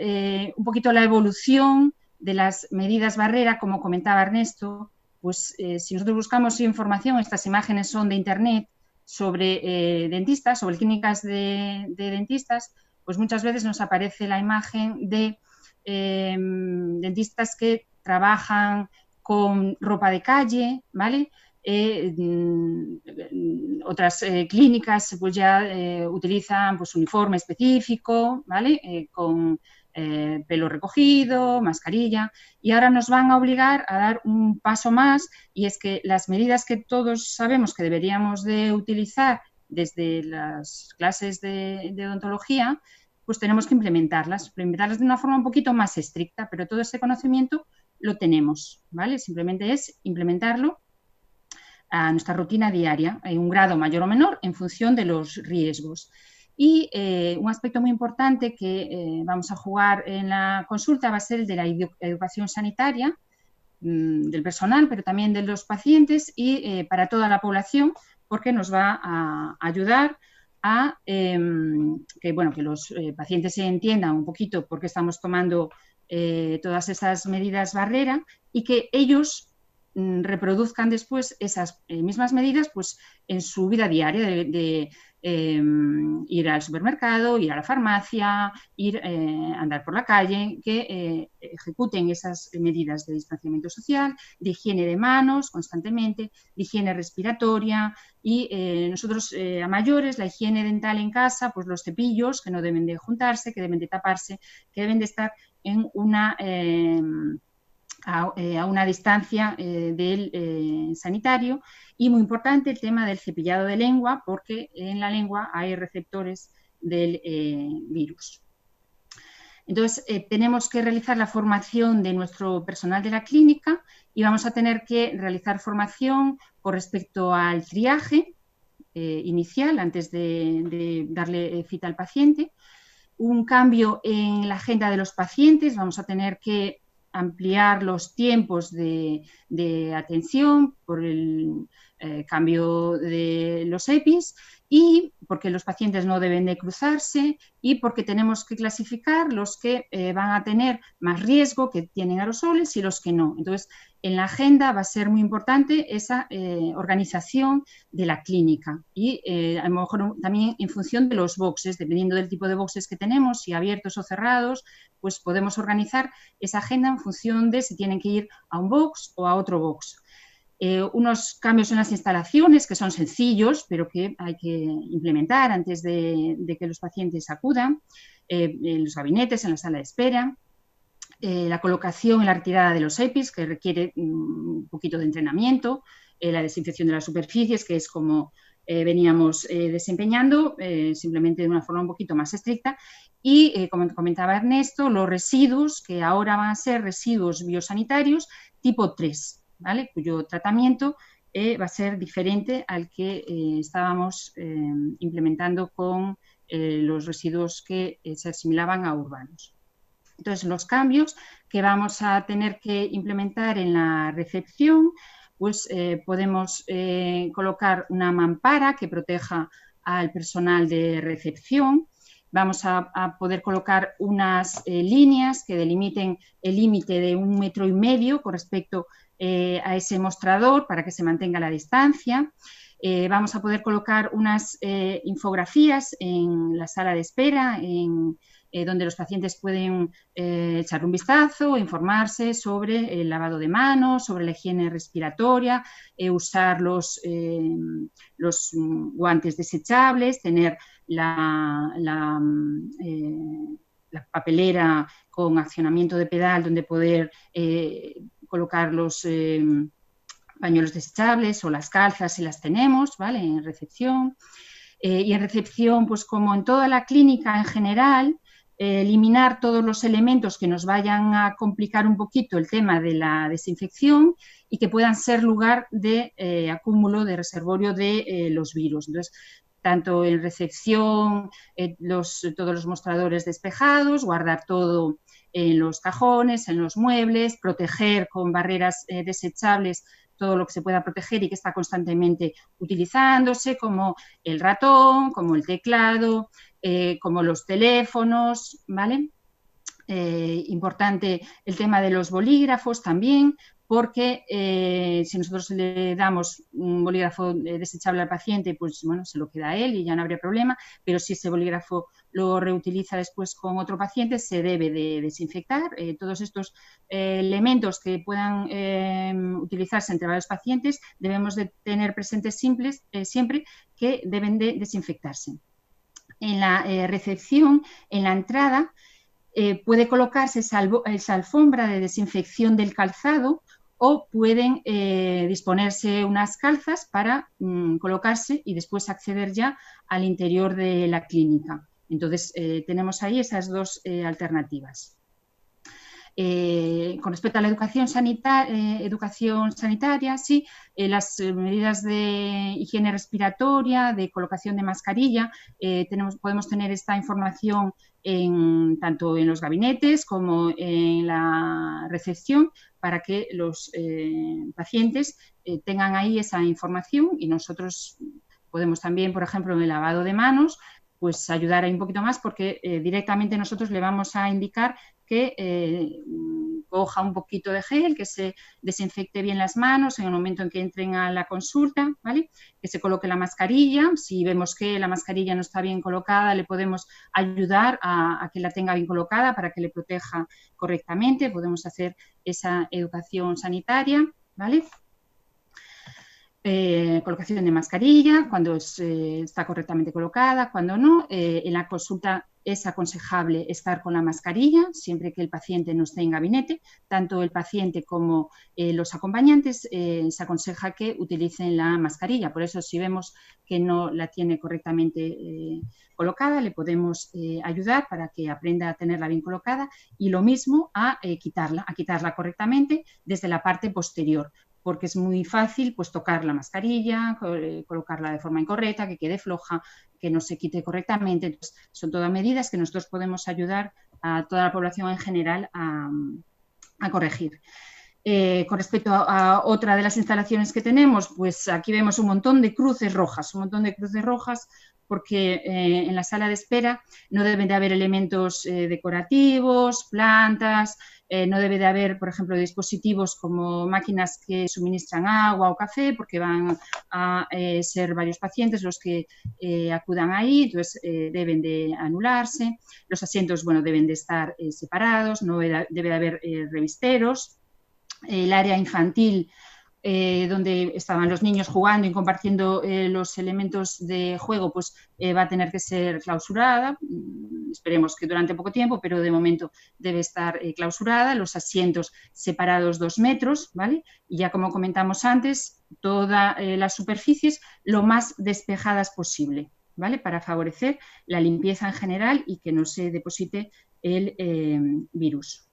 un poquito la evolución de las medidas barrera, como comentaba Ernesto. Pues si nosotros buscamos información, estas imágenes son de internet sobre dentistas, sobre clínicas de dentistas, pues muchas veces nos aparece la imagen de dentistas que trabajan con ropa de calle, ¿vale? Otras clínicas pues ya utilizan pues uniforme específico, ¿vale? Con pelo recogido, mascarilla, y ahora nos van a obligar a dar un paso más, y es que las medidas que todos sabemos que deberíamos de utilizar desde las clases de odontología, pues tenemos que implementarlas de una forma un poquito más estricta, pero todo ese conocimiento lo tenemos, ¿vale? Simplemente es implementarlo a nuestra rutina diaria, en un grado mayor o menor en función de los riesgos. Y un aspecto muy importante que vamos a jugar en la consulta va a ser el de la educación sanitaria del personal, pero también de los pacientes y para toda la población, porque nos va a ayudar a que los pacientes se entiendan un poquito por qué estamos tomando todas esas medidas barrera y que ellos reproduzcan después esas mismas medidas pues, en su vida diaria de ir al supermercado, ir a la farmacia, andar por la calle, que ejecuten esas medidas de distanciamiento social, de higiene de manos constantemente, de higiene respiratoria y nosotros a mayores, la higiene dental en casa, pues los cepillos que no deben de juntarse, que deben de taparse, que deben de estar en una... a una distancia del sanitario y muy importante el tema del cepillado de lengua porque en la lengua hay receptores del virus. Entonces, tenemos que realizar la formación de nuestro personal de la clínica y vamos a tener que realizar formación con respecto al triaje inicial antes de darle cita al paciente, un cambio en la agenda de los pacientes, vamos a tener que ampliar los tiempos de atención por el cambio de los EPIs y porque los pacientes no deben de cruzarse y porque tenemos que clasificar los que van a tener más riesgo, que tienen aerosoles y los que no. Entonces, en la agenda va a ser muy importante esa organización de la clínica y a lo mejor también en función de los boxes, dependiendo del tipo de boxes que tenemos, si abiertos o cerrados, pues podemos organizar esa agenda en función de si tienen que ir a un box o a otro box. Unos cambios en las instalaciones que son sencillos, pero que hay que implementar antes de que los pacientes acudan, en los gabinetes, en la sala de espera, la colocación y la retirada de los EPIs, que requiere un poquito de entrenamiento, la desinfección de las superficies, que es como veníamos desempeñando, simplemente de una forma un poquito más estricta, y como comentaba Ernesto, los residuos, que ahora van a ser residuos biosanitarios tipo 3, ¿vale? Cuyo tratamiento va a ser diferente al que estábamos implementando con los residuos que se asimilaban a urbanos. Entonces, los cambios que vamos a tener que implementar en la recepción, pues podemos colocar una mampara que proteja al personal de recepción. Vamos a poder colocar unas líneas que delimiten el límite de 1,5 metros con respecto a ese mostrador para que se mantenga la distancia. Vamos a poder colocar unas infografías en la sala de espera, donde los pacientes pueden echar un vistazo, informarse sobre el lavado de manos, sobre la higiene respiratoria, usar los guantes desechables, tener la papelera con accionamiento de pedal donde poder colocar los pañuelos desechables o las calzas si las tenemos, ¿vale? En recepción. Y en recepción, pues como en toda la clínica en general, eliminar todos los elementos que nos vayan a complicar un poquito el tema de la desinfección y que puedan ser lugar de acúmulo de reservorio de los virus. Entonces, tanto en recepción, todos los mostradores despejados, guardar todo en los cajones, en los muebles, proteger con barreras desechables todo lo que se pueda proteger y que está constantemente utilizándose, como el ratón, como el teclado, como los teléfonos, ¿vale? Importante el tema de los bolígrafos también, porque si nosotros le damos un bolígrafo desechable al paciente, pues bueno, se lo queda a él y ya no habría problema, pero si ese bolígrafo lo reutiliza después con otro paciente, se debe de desinfectar. Todos estos elementos que puedan utilizarse entre varios pacientes debemos de tener presentes siempre que deben de desinfectarse. En la recepción, en la entrada, puede colocarse esa alfombra de desinfección del calzado o pueden disponerse unas calzas para colocarse y después acceder ya al interior de la clínica. Entonces, tenemos ahí esas dos alternativas. Con respecto a la educación sanitaria, sí, las medidas de higiene respiratoria, de colocación de mascarilla, podemos tener esta información tanto en los gabinetes como en la recepción para que los pacientes tengan ahí esa información y nosotros Podemos también, por ejemplo, en el lavado de manos, pues ayudar ahí un poquito más, porque directamente nosotros le vamos a indicar que coja un poquito de gel, que se desinfecte bien las manos en el momento en que entren a la consulta, ¿vale? Que se coloque la mascarilla. Si vemos que la mascarilla no está bien colocada, le podemos ayudar a que la tenga bien colocada para que le proteja correctamente. Podemos hacer esa educación sanitaria, ¿vale? Colocación de mascarilla, cuando está correctamente colocada, cuando no. En la consulta es aconsejable estar con la mascarilla siempre que el paciente no esté en gabinete. Tanto el paciente como los acompañantes se aconseja que utilicen la mascarilla. Por eso, si vemos que no la tiene correctamente colocada, le podemos ayudar para que aprenda a tenerla bien colocada, y lo mismo a quitarla correctamente desde la parte posterior, porque es muy fácil pues tocar la mascarilla, colocarla de forma incorrecta, que quede floja, que no se quite correctamente. Entonces, son todas medidas que nosotros podemos ayudar a toda la población en general a corregir. Con respecto a otra de las instalaciones que tenemos, pues aquí vemos un montón de cruces rojas, porque en la sala de espera no deben de haber elementos decorativos, plantas, no debe de haber, por ejemplo, dispositivos como máquinas que suministran agua o café, porque van a ser varios pacientes los que acudan ahí, entonces deben de anularse. Los asientos, bueno, deben de estar separados, no debe de haber revisteros. El área infantil, donde estaban los niños jugando y compartiendo los elementos de juego, pues va a tener que ser clausurada. Esperemos que durante poco tiempo, pero de momento debe estar clausurada. Los asientos separados 2 metros, ¿vale? Y ya como comentamos antes, todas las superficies lo más despejadas posible, ¿vale? Para favorecer la limpieza en general y que no se deposite el virus.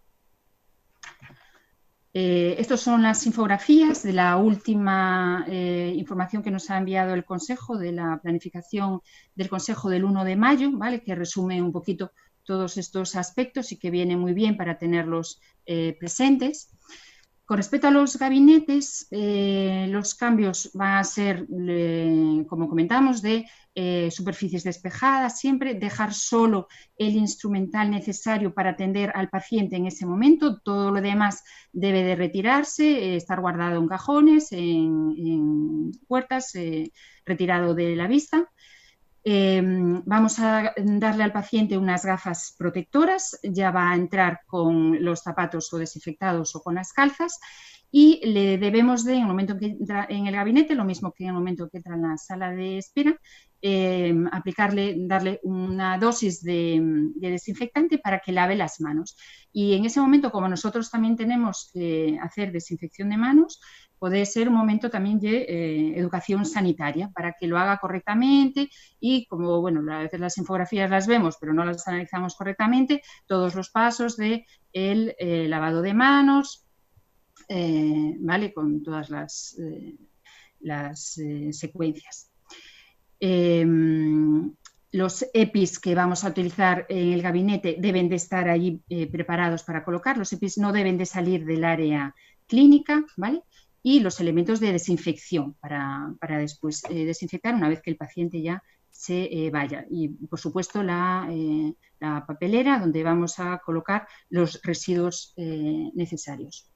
Estas son las infografías de la última información que nos ha enviado el Consejo, de la planificación del Consejo del 1 de mayo, ¿vale? Que resume un poquito todos estos aspectos y que viene muy bien para tenerlos presentes. Con respecto a los gabinetes, los cambios van a ser, como comentamos, de superficies despejadas, siempre dejar solo el instrumental necesario para atender al paciente en ese momento. Todo lo demás debe de retirarse, estar guardado en cajones, en puertas, retirado de la vista. Vamos a darle al paciente unas gafas protectoras, ya va a entrar con los zapatos o desinfectados o con las calzas, y le debemos de, en el momento que entra en el gabinete, lo mismo que en el momento que entra en la sala de espera, darle una dosis de desinfectante para que lave las manos. Y en ese momento, como nosotros también tenemos que hacer desinfección de manos, puede ser un momento también de educación sanitaria para que lo haga correctamente, y como, bueno, a veces las infografías las vemos pero no las analizamos correctamente, todos los pasos de el lavado de manos, ¿vale? Con todas las secuencias. Los EPIs que vamos a utilizar en el gabinete deben de estar allí preparados para colocar. Los EPIs no deben de salir del área clínica, ¿vale? Y los elementos de desinfección para después desinfectar una vez que el paciente ya se vaya. Y, por supuesto, la papelera donde vamos a colocar los residuos necesarios.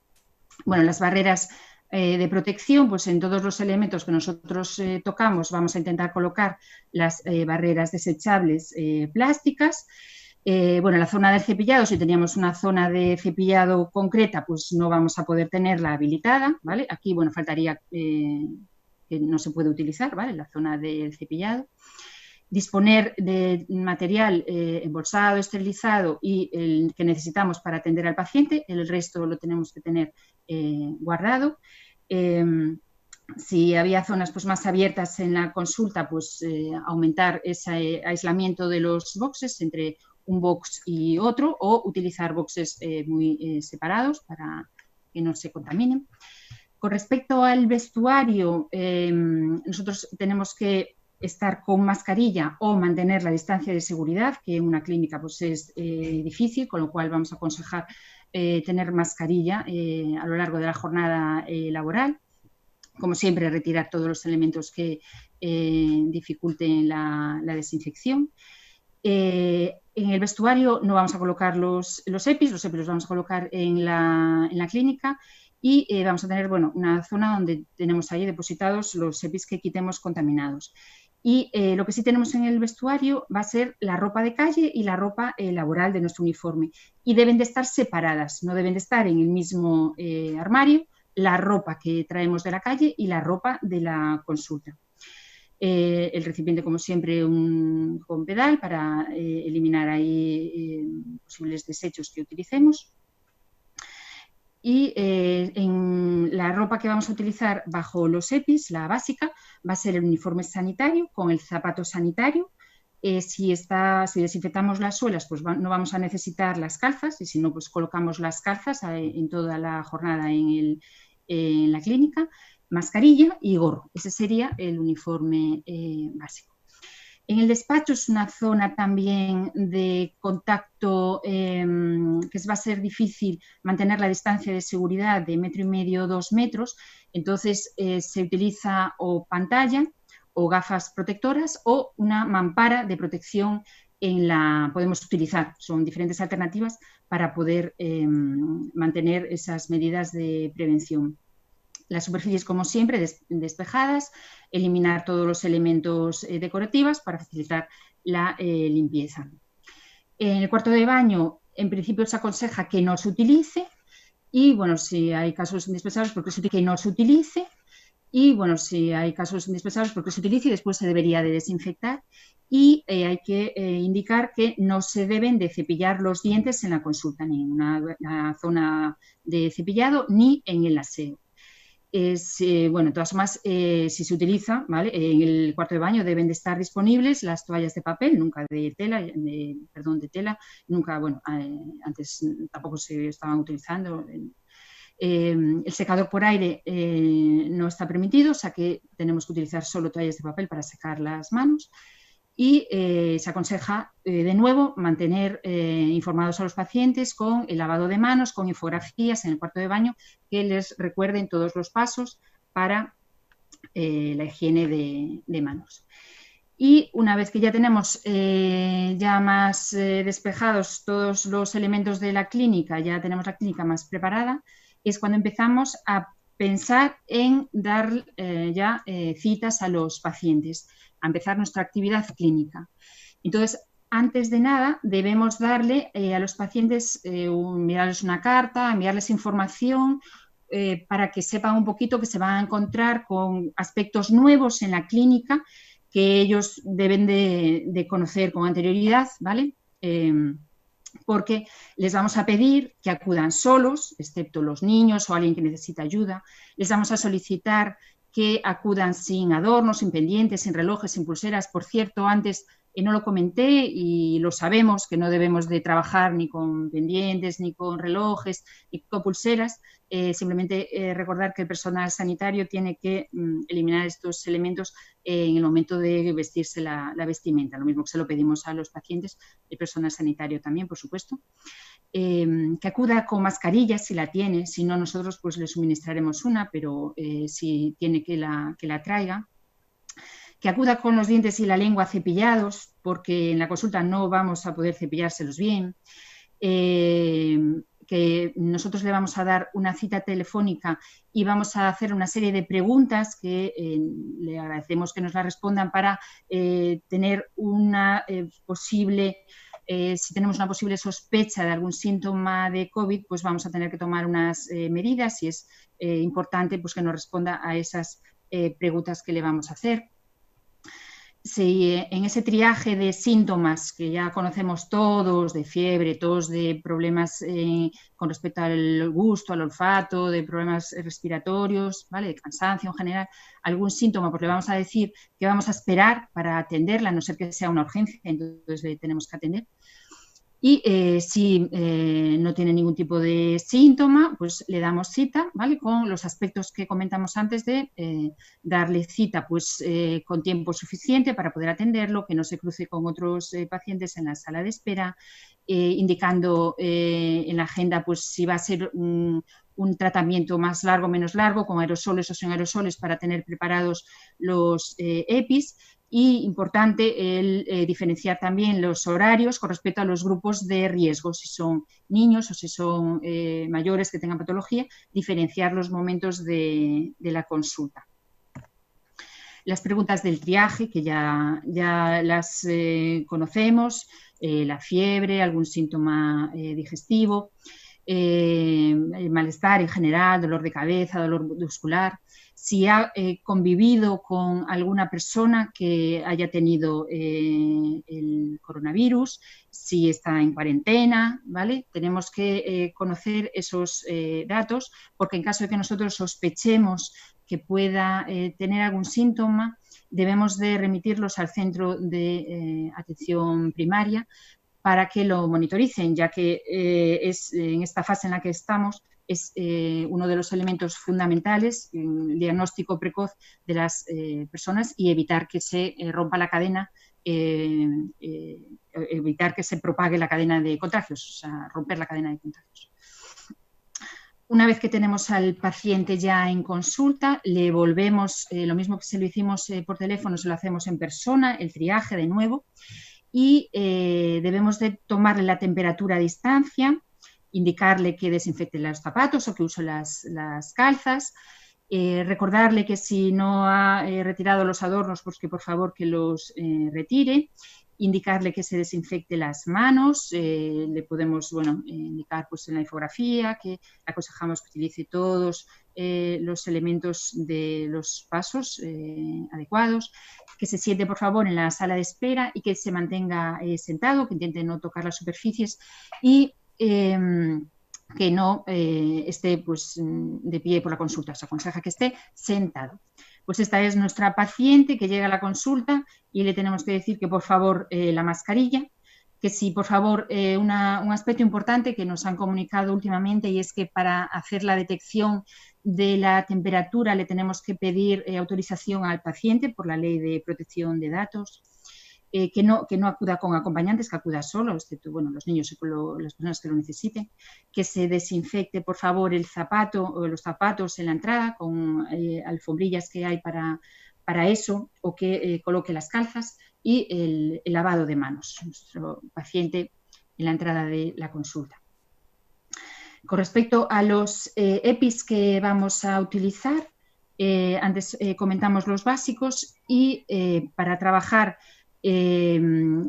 Bueno, las barreras de protección, pues en todos los elementos que nosotros tocamos vamos a intentar colocar las barreras desechables plásticas. Bueno, la zona del cepillado, si teníamos una zona de cepillado concreta, pues no vamos a poder tenerla habilitada, ¿vale? Aquí, bueno, faltaría que no se puede utilizar, ¿vale? La zona del cepillado. Disponer de material embolsado, esterilizado y el que necesitamos para atender al paciente, el resto lo tenemos que tener guardado. Si había zonas pues, más abiertas en la consulta, pues aumentar ese aislamiento de los boxes entre un box y otro, o utilizar boxes muy separados para que no se contaminen. Con respecto al vestuario, nosotros tenemos que estar con mascarilla o mantener la distancia de seguridad, que en una clínica pues, es difícil, con lo cual vamos a aconsejar tener mascarilla a lo largo de la jornada laboral. como siempre, retirar todos los elementos que dificulten la desinfección. En el vestuario no vamos a colocar los EPIs los vamos a colocar en la clínica y vamos a tener una zona donde tenemos ahí depositados los EPIs que quitemos contaminados. Y lo que sí tenemos en el vestuario va a ser la ropa de calle y la ropa laboral de nuestro uniforme. Y deben de estar separadas, no deben de estar en el mismo armario la ropa que traemos de la calle y la ropa de la consulta. El recipiente, como siempre, con pedal para eliminar ahí posibles desechos que utilicemos. Y en la ropa que vamos a utilizar bajo los EPIs, la básica, va a ser el uniforme sanitario con el zapato sanitario. Si desinfectamos las suelas, pues no vamos a necesitar las calzas, y si no, pues colocamos las calzas en toda la jornada en la clínica. Mascarilla y gorro. Ese sería el uniforme básico. En el despacho es una zona también de contacto que va a ser difícil mantener la distancia de seguridad de 1,5 metros, 2 metros. Entonces se utiliza o pantalla o gafas protectoras o una mampara de protección podemos utilizar. Son diferentes alternativas para poder mantener esas medidas de prevención. Las superficies, como siempre, despejadas, eliminar todos los elementos decorativos para facilitar la limpieza. En el cuarto de baño, en principio, se aconseja que no se utilice y, si hay casos indispensables, que no se utilice y, si hay casos indispensables, porque se utilice y después se debería de desinfectar. Y hay que indicar que no se deben de cepillar los dientes en la consulta, ni en una zona de cepillado, ni en el aseo. De todas formas, si se utiliza, ¿vale? En el cuarto de baño deben de estar disponibles las toallas de papel, nunca de tela, nunca, antes tampoco se estaban utilizando. El secador por aire no está permitido, o sea que tenemos que utilizar solo toallas de papel para secar las manos. Y se aconseja, de nuevo, mantener informados a los pacientes con el lavado de manos, con infografías en el cuarto de baño que les recuerden todos los pasos para la higiene de manos. Y una vez que ya tenemos ya más despejados todos los elementos de la clínica, ya tenemos la clínica más preparada, es cuando empezamos a pensar en dar citas a los pacientes, a empezar nuestra actividad clínica. Entonces, antes de nada, debemos darle a los pacientes, enviarles una carta, enviarles información para que sepan un poquito que se van a encontrar con aspectos nuevos en la clínica que ellos deben de conocer con anterioridad, ¿vale? Porque les vamos a pedir que acudan solos, excepto los niños o alguien que necesita ayuda. Les vamos a solicitar que acudan sin adornos, sin pendientes, sin relojes, sin pulseras. Por cierto, antes no lo comenté y lo sabemos, que no debemos de trabajar ni con pendientes, ni con relojes, ni con pulseras. Simplemente recordar que el personal sanitario tiene que eliminar estos elementos en el momento de vestirse la vestimenta. Lo mismo que se lo pedimos a los pacientes, el personal sanitario también, por supuesto. Que acuda con mascarilla si la tiene, si no nosotros pues le suministraremos una, pero si tiene que la traiga. Que acuda con los dientes y la lengua cepillados, porque en la consulta no vamos a poder cepillárselos bien. Que nosotros le vamos a dar una cita telefónica y vamos a hacer una serie de preguntas que le agradecemos que nos la respondan para tener una posible... si tenemos una posible sospecha de algún síntoma de COVID, pues vamos a tener que tomar unas medidas y es importante pues, que nos responda a esas preguntas que le vamos a hacer. Si en ese triaje de síntomas que ya conocemos todos, de fiebre, tos, de problemas con respecto al gusto, al olfato, de problemas respiratorios, ¿vale? De cansancio en general, algún síntoma, pues le vamos a decir que vamos a esperar para atenderla, a no ser que sea una urgencia, entonces le tenemos que atender. Y si no tiene ningún tipo de síntoma, pues le damos cita, ¿vale? Con los aspectos que comentamos antes de darle cita pues, con tiempo suficiente para poder atenderlo, que no se cruce con otros pacientes en la sala de espera, indicando en la agenda pues, si va a ser un tratamiento más largo, menos largo, con aerosoles o sin aerosoles, para tener preparados los EPIs. Y importante el diferenciar también los horarios con respecto a los grupos de riesgo, si son niños o si son mayores que tengan patología, diferenciar los momentos de la consulta. Las preguntas del triaje, que ya las conocemos, la fiebre, algún síntoma digestivo, el malestar en general, dolor de cabeza, dolor muscular. Si ha convivido con alguna persona que haya tenido el coronavirus, si está en cuarentena, ¿vale? Tenemos que conocer esos datos, porque en caso de que nosotros sospechemos que pueda tener algún síntoma, debemos de remitirlos al centro de atención primaria para que lo monitoricen, ya que es en esta fase en la que estamos, es uno de los elementos fundamentales, el diagnóstico precoz de las personas y evitar que se rompa la cadena, evitar que se propague la cadena de contagios, o sea, romper la cadena de contagios. Una vez que tenemos al paciente ya en consulta, le volvemos, lo mismo que se lo hicimos por teléfono, se lo hacemos en persona, el triaje de nuevo, y debemos de tomarle la temperatura a distancia, indicarle que desinfecte los zapatos o que use las calzas, recordarle que si no ha retirado los adornos, pues que por favor que los retire, indicarle que se desinfecte las manos, le podemos indicar pues en la infografía que aconsejamos que utilice todos los elementos de los pasos adecuados, que se siente por favor en la sala de espera y que se mantenga sentado, que intente no tocar las superficies y que no esté pues, de pie por la consulta, se aconseja que esté sentado. Pues esta es nuestra paciente que llega a la consulta y le tenemos que decir que por favor la mascarilla, que sí, por favor, un aspecto importante que nos han comunicado últimamente y es que para hacer la detección de la temperatura le tenemos que pedir autorización al paciente por la Ley de Protección de Datos. Que no acuda con acompañantes, que acuda solo, excepto los niños y las personas que lo necesiten, que se desinfecte por favor el zapato o los zapatos en la entrada con alfombrillas que hay para eso, o que coloque las calzas y el lavado de manos, nuestro paciente en la entrada de la consulta. Con respecto a los EPIs que vamos a utilizar, antes comentamos los básicos y para trabajar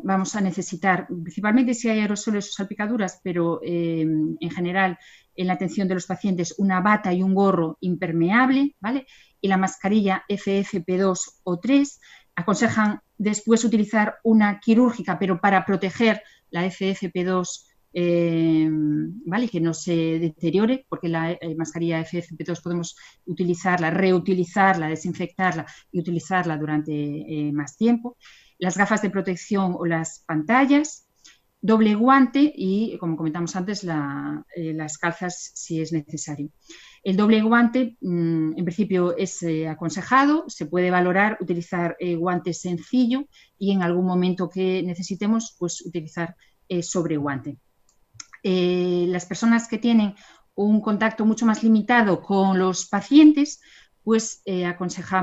vamos a necesitar, principalmente si hay aerosoles o salpicaduras, pero en general en la atención de los pacientes, una bata y un gorro impermeable, ¿vale? Y la mascarilla FFP2 o 3. Aconsejan después utilizar una quirúrgica, pero para proteger la FFP2, ¿vale? Que no se deteriore, porque la mascarilla FFP2 podemos utilizarla, reutilizarla, desinfectarla y utilizarla durante más tiempo. Las gafas de protección o las pantallas, doble guante y, como comentamos antes, las calzas si es necesario. El doble guante, en principio, es aconsejado, se puede valorar utilizar guante sencillo y en algún momento que necesitemos, pues utilizar sobreguante. Las personas que tienen un contacto mucho más limitado con los pacientes, pues se aconseja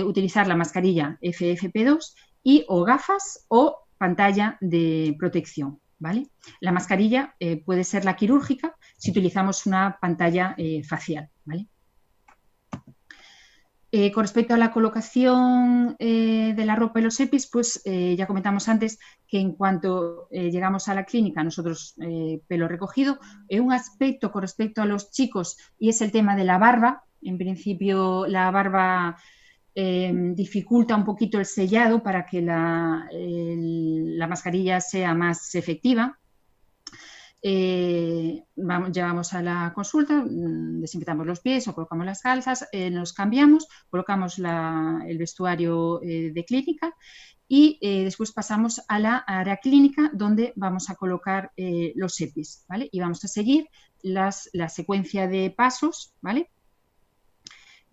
utilizar la mascarilla FFP2 y o gafas o pantalla de protección, ¿vale? La mascarilla puede ser la quirúrgica si utilizamos una pantalla facial, ¿vale? Con respecto a la colocación de la ropa y los EPIs, pues ya comentamos antes que en cuanto llegamos a la clínica, nosotros pelo recogido, un aspecto con respecto a los chicos y es el tema de la barba. En principio la barba dificulta un poquito el sellado para que la mascarilla sea más efectiva. Llevamos a la consulta, desinfectamos los pies o colocamos las calzas, nos cambiamos, colocamos el vestuario de clínica y después pasamos a la área clínica donde vamos a colocar los EPIs, ¿vale? Y vamos a seguir la secuencia de pasos, ¿vale?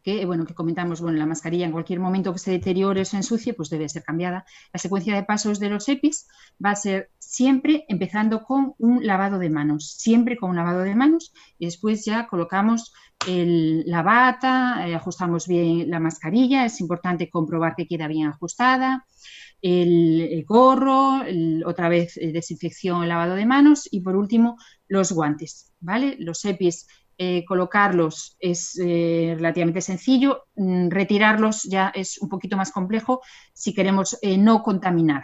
que comentamos, la mascarilla en cualquier momento que se deteriore o se ensucie, pues debe ser cambiada. La secuencia de pasos de los EPIs va a ser siempre empezando con un lavado de manos, siempre con un lavado de manos, y después ya colocamos la bata, ajustamos bien la mascarilla, es importante comprobar que queda bien ajustada, el gorro, otra vez desinfección, lavado de manos y por último los guantes, ¿vale? Los EPIs, colocarlos es relativamente sencillo, retirarlos ya es un poquito más complejo si queremos no contaminar.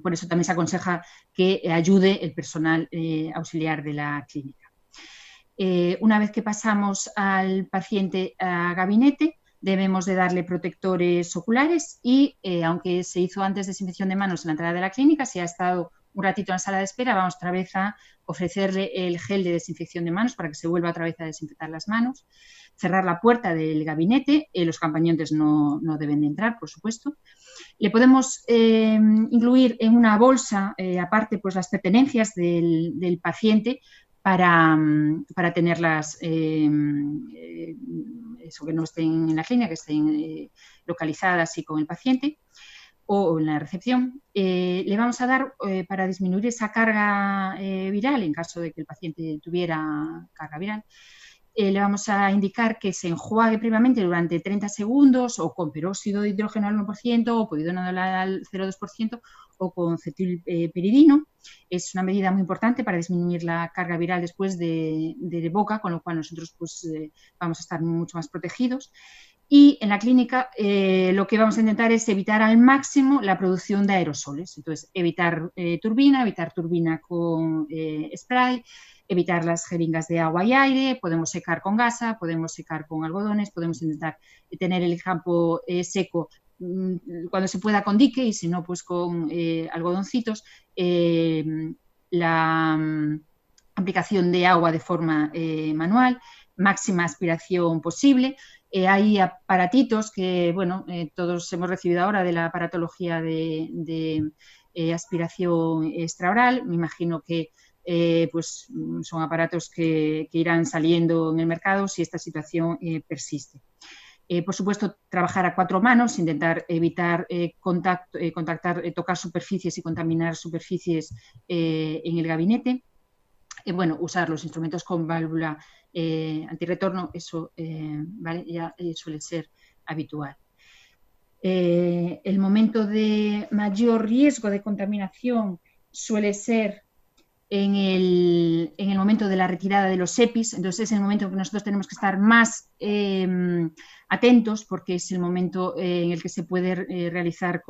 Por eso también se aconseja que ayude el personal auxiliar de la clínica. Una vez que pasamos al paciente a gabinete, debemos de darle protectores oculares y, aunque se hizo antes desinfección de manos en la entrada de la clínica, si ha estado un ratito en la sala de espera, vamos otra vez a ofrecerle el gel de desinfección de manos para que se vuelva otra vez a desinfectar las manos, cerrar la puerta del gabinete, los acompañantes no deben de entrar, por supuesto. Le podemos incluir en una bolsa, aparte, pues las pertenencias del paciente para tenerlas, eso, que no estén en la clínica, que estén localizadas así con el paciente o en la recepción. Le vamos a dar, para disminuir esa carga viral, en caso de que el paciente tuviera carga viral, le vamos a indicar que se enjuague previamente durante 30 segundos o con peróxido de hidrógeno al 1% o polidonal al 0,2% o con cetilpiridino. Es una medida muy importante para disminuir la carga viral después de boca, con lo cual nosotros pues, vamos a estar mucho más protegidos. Y en la clínica lo que vamos a intentar es evitar al máximo la producción de aerosoles. Entonces, evitar turbina con spray, evitar las jeringas de agua y aire, podemos secar con gasa, podemos secar con algodones, podemos intentar tener el campo seco cuando se pueda con dique y si no, pues con algodoncitos. La aplicación de agua de forma manual, máxima aspiración posible. Hay aparatitos que, bueno, todos hemos recibido ahora de la aparatología de aspiración extraoral. Me imagino que pues son aparatos que irán saliendo en el mercado si esta situación persiste. Por supuesto, trabajar a 4 manos, intentar evitar tocar superficies y contaminar superficies en el gabinete. Bueno, usar los instrumentos con válvula antirretorno, eso ¿vale? Ya suele ser habitual. El momento de mayor riesgo de contaminación suele ser en el momento de la retirada de los EPIs, entonces es el momento en que nosotros tenemos que estar más atentos porque es el momento en el que se puede realizar,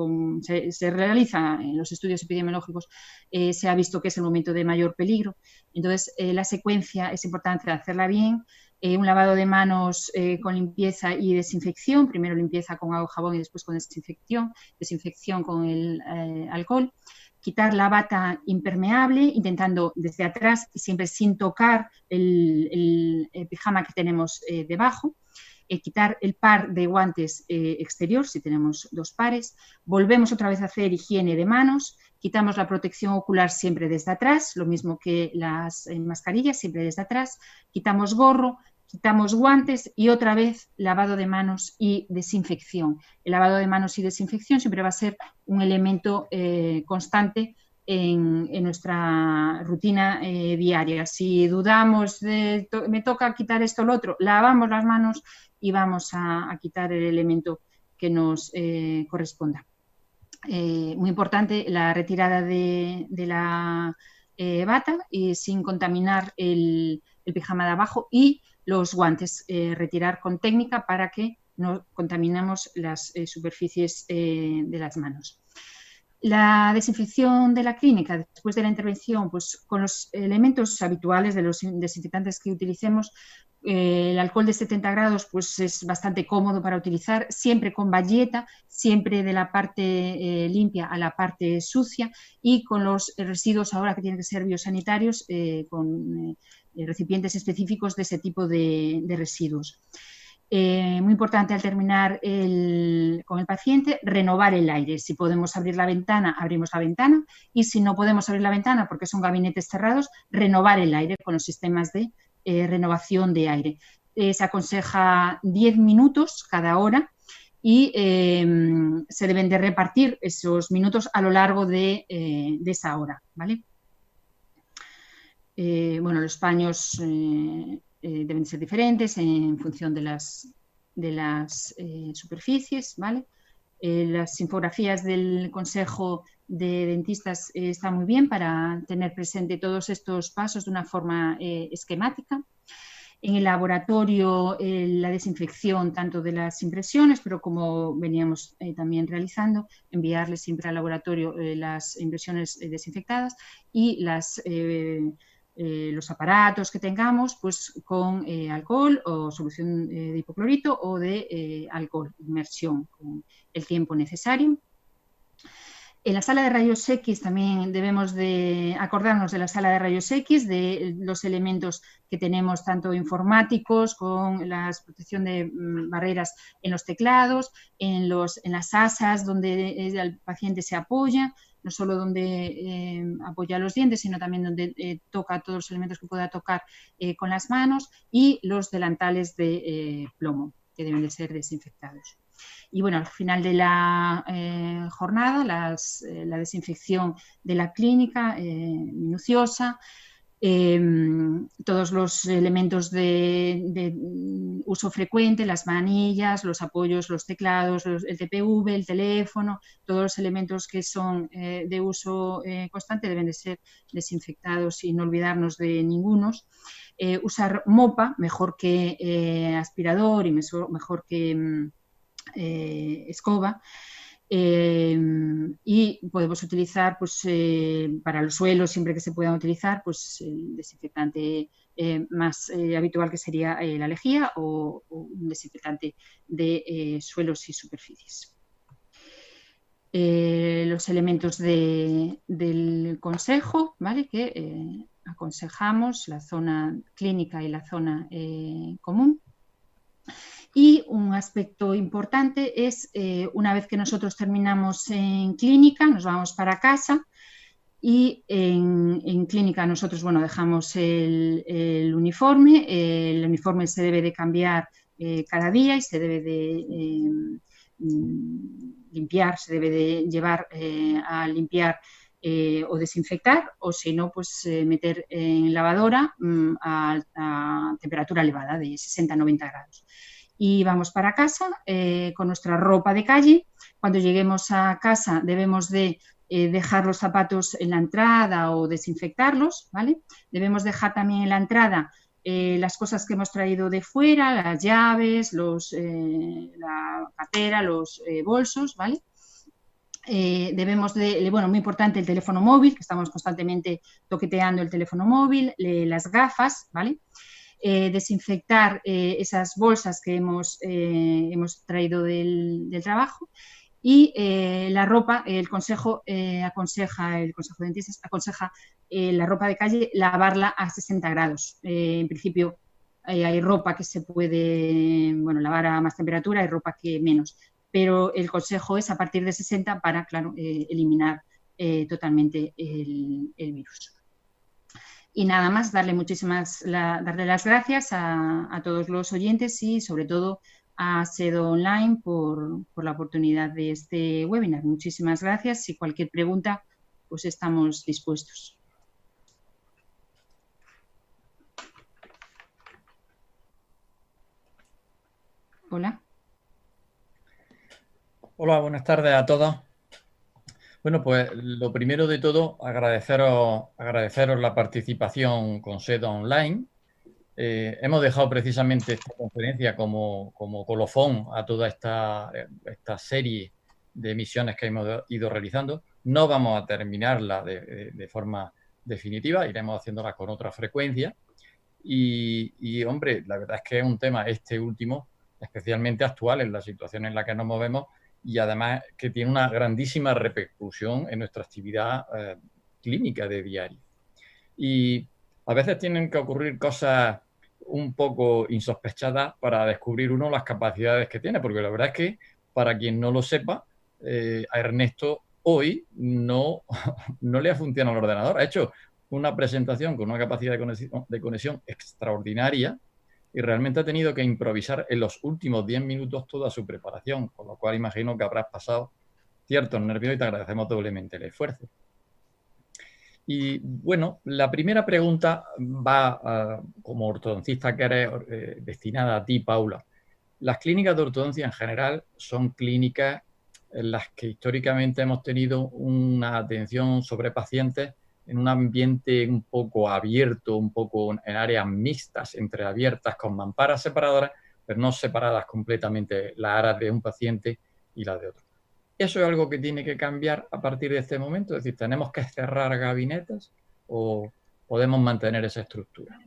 se realiza en los estudios epidemiológicos, se ha visto que es el momento de mayor peligro. Entonces la secuencia es importante hacerla bien, un lavado de manos con limpieza y desinfección, primero limpieza con agua y jabón y después con desinfección con el alcohol. Quitar la bata impermeable, intentando desde atrás y siempre sin tocar el pijama que tenemos debajo. Quitar el par de guantes exterior, si tenemos 2 pares. Volvemos otra vez a hacer higiene de manos. Quitamos la protección ocular siempre desde atrás, lo mismo que las mascarillas, siempre desde atrás. Quitamos gorro, quitamos guantes y otra vez lavado de manos y desinfección. El lavado de manos y desinfección siempre va a ser un elemento constante en nuestra rutina diaria. Si dudamos de me toca quitar esto o lo otro, lavamos las manos y vamos a quitar el elemento que nos corresponda. Muy importante la retirada de la bata sin contaminar el pijama de abajo y los guantes, retirar con técnica para que no contaminemos las superficies de las manos. La desinfección de la clínica después de la intervención, pues con los elementos habituales de los desinfectantes que utilicemos, el alcohol de 70 grados pues es bastante cómodo para utilizar, siempre con bayeta, siempre de la parte limpia a la parte sucia y con los residuos ahora que tienen que ser biosanitarios con recipientes específicos de ese tipo de residuos. Muy importante al terminar con el paciente, renovar el aire. Si podemos abrir la ventana, abrimos la ventana y si no podemos abrir la ventana porque son gabinetes cerrados, renovar el aire con los sistemas de renovación de aire. se aconseja 10 minutos cada hora y se deben de repartir esos minutos a lo largo de esa hora, ¿vale? Bueno, los paños deben ser diferentes en función de las superficies, ¿vale? Las infografías del Consejo de Dentistas están muy bien para tener presente todos estos pasos de una forma esquemática. En el laboratorio, la desinfección tanto de las impresiones, pero como veníamos también realizando, enviarles siempre al laboratorio las impresiones desinfectadas y los aparatos que tengamos pues con alcohol o solución de hipoclorito o de alcohol, inmersión con el tiempo necesario. En la sala de rayos X también debemos de acordarnos de la sala de rayos X, de los elementos que tenemos tanto informáticos con la protección de barreras en los teclados, en las asas donde el paciente se apoya, no solo donde apoya los dientes, sino también donde toca todos los elementos que pueda tocar con las manos, y los delantales de plomo, que deben de ser desinfectados. Y bueno, al final de la jornada, la desinfección de la clínica minuciosa, todos los elementos de uso frecuente, las manillas, los apoyos, los teclados, el TPV, el teléfono, todos los elementos que son de uso constante deben de ser desinfectados y no olvidarnos de ningunos. Usar mopa mejor que aspirador y mejor que escoba, y podemos utilizar pues, para los suelos, siempre que se puedan utilizar, pues, el desinfectante más habitual, que sería la lejía, o un desinfectante de suelos y superficies. Los elementos del consejo, ¿vale? Que aconsejamos, la zona clínica y la zona común. Y un aspecto importante es, una vez que nosotros terminamos en clínica, nos vamos para casa, y en clínica nosotros, bueno, dejamos el uniforme. El uniforme se debe de cambiar cada día y se debe de limpiar, se debe de llevar a limpiar o desinfectar, o si no, pues meter en lavadora a temperatura elevada de 60-90 grados. Y vamos para casa con nuestra ropa de calle. Cuando lleguemos a casa debemos de dejar los zapatos en la entrada o desinfectarlos, ¿vale? Debemos dejar también en la entrada las cosas que hemos traído de fuera, las llaves, la cartera, los bolsos, ¿vale? Debemos de, bueno, muy importante, el teléfono móvil, que estamos constantemente toqueteando el teléfono móvil, las gafas, ¿vale? Desinfectar esas bolsas que hemos traído del trabajo, y la ropa. El Consejo aconseja, el Consejo de Dentistas aconseja la ropa de calle lavarla a 60 grados. En principio hay ropa que se puede, bueno, lavar a más temperatura, hay ropa que menos, pero el consejo es a partir de 60 para, claro, eliminar totalmente el virus. Y nada más, darle las gracias a todos los oyentes y sobre todo a SEDO Online por la oportunidad de este webinar. Muchísimas gracias, y cualquier pregunta pues estamos dispuestos. Hola. Hola, buenas tardes a todos. Bueno, pues lo primero de todo, agradeceros la participación con SEDO Online. Hemos dejado precisamente esta conferencia como colofón a toda esta serie de emisiones que hemos ido realizando. No vamos a terminarla de forma definitiva, iremos haciéndola con otra frecuencia. Y, hombre, la verdad es que es un tema, este último, especialmente actual en la situación en la que nos movemos, y además que tiene una grandísima repercusión en nuestra actividad clínica de diario. Y a veces tienen que ocurrir cosas un poco insospechadas para descubrir uno las capacidades que tiene, porque la verdad es que, para quien no lo sepa, a Ernesto hoy no le ha funcionado el ordenador. Ha hecho una presentación con una capacidad de conexión extraordinaria, y realmente ha tenido que improvisar en los últimos 10 minutos toda su preparación, con lo cual imagino que habrás pasado ciertos nervios y te agradecemos doblemente el esfuerzo. Y bueno, la primera pregunta va, como ortodoncista que eres, destinada a ti, Paula. Las clínicas de ortodoncia en general son clínicas en las que históricamente hemos tenido una atención sobre pacientes en un ambiente un poco abierto, un poco en áreas mixtas, entre abiertas con mamparas separadoras, pero no separadas completamente las áreas de un paciente y las de otro. ¿Eso es algo que tiene que cambiar a partir de este momento? Es decir, ¿tenemos que cerrar gabinetes o podemos mantener esa estructura?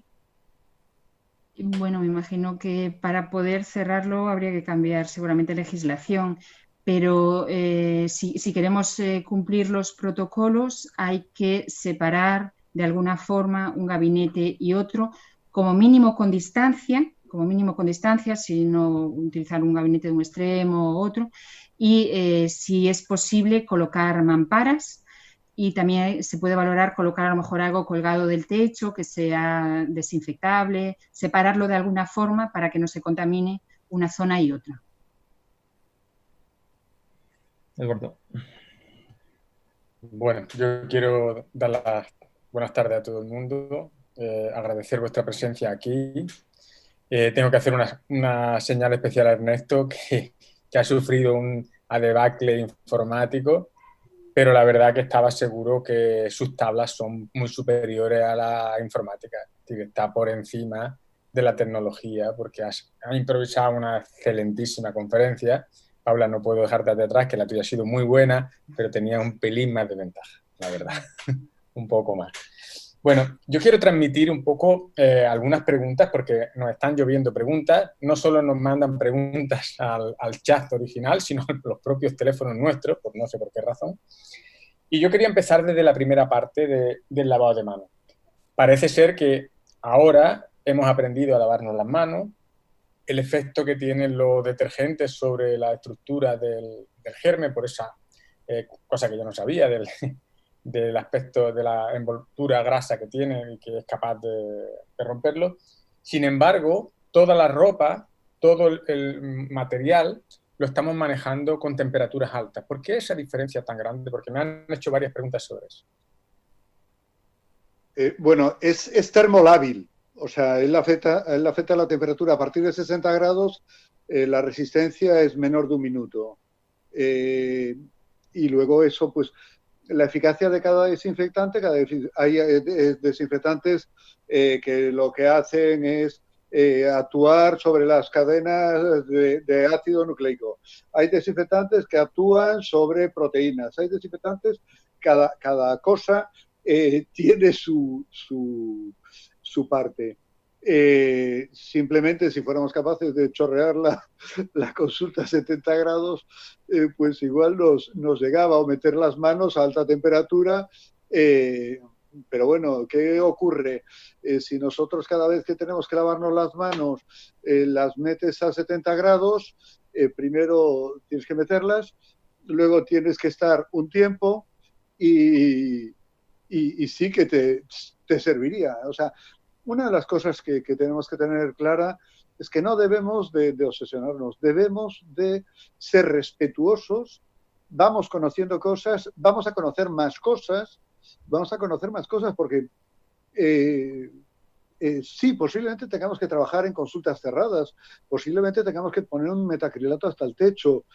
Bueno, me imagino que para poder cerrarlo habría que cambiar seguramente legislación, pero si queremos cumplir los protocolos hay que separar de alguna forma un gabinete y otro, como mínimo con distancia, si no utilizar un gabinete de un extremo u otro, y si es posible colocar mamparas. Y también se puede valorar colocar a lo mejor algo colgado del techo que sea desinfectable, separarlo de alguna forma para que no se contamine una zona y otra. Eduardo. Bueno, yo quiero dar las buenas tardes a todo el mundo, agradecer vuestra presencia aquí. Tengo que hacer una señal especial a Ernesto, que ha sufrido un debacle informático, pero la verdad que estaba seguro que sus tablas son muy superiores a la informática, que está por encima de la tecnología, porque has improvisado una excelentísima conferencia. Paula, no puedo dejarte de atrás, que la tuya ha sido muy buena, pero tenía un pelín más de ventaja, la verdad, un poco más. Bueno, yo quiero transmitir un poco algunas preguntas, porque nos están lloviendo preguntas. No solo nos mandan preguntas al chat original, sino a los propios teléfonos nuestros, por no sé por qué razón. Y yo quería empezar desde la primera parte del lavado de manos. Parece ser que ahora hemos aprendido a lavarnos las manos, el efecto que tienen los detergentes sobre la estructura del germen, por esa cosa que yo no sabía, del aspecto de la envoltura grasa que tiene y que es capaz de romperlo. Sin embargo, toda la ropa, todo el material lo estamos manejando con temperaturas altas. ¿Por qué esa diferencia tan grande? Porque me han hecho varias preguntas sobre eso. Bueno, es termolábil. O sea, él afecta la temperatura a partir de 60 grados, la resistencia es menor de 1 minuto. Y luego eso, pues, la eficacia de cada desinfectante, hay desinfectantes que lo que hacen es actuar sobre las cadenas de ácido nucleico. Hay desinfectantes que actúan sobre proteínas. Hay desinfectantes, cada cosa tiene su parte. Simplemente si fuéramos capaces de chorrear la consulta a 70 grados, pues igual nos llegaba, o meter las manos a alta temperatura. Pero bueno, ¿qué ocurre? Si nosotros cada vez que tenemos que lavarnos las manos las metes a 70 grados, primero tienes que meterlas, luego tienes que estar un tiempo y sí que te serviría. O sea, una de las cosas que tenemos que tener clara es que no debemos de obsesionarnos, debemos de ser respetuosos, vamos conociendo cosas, vamos a conocer más cosas porque sí, posiblemente tengamos que trabajar en consultas cerradas, posiblemente tengamos que poner un metacrilato hasta el techo,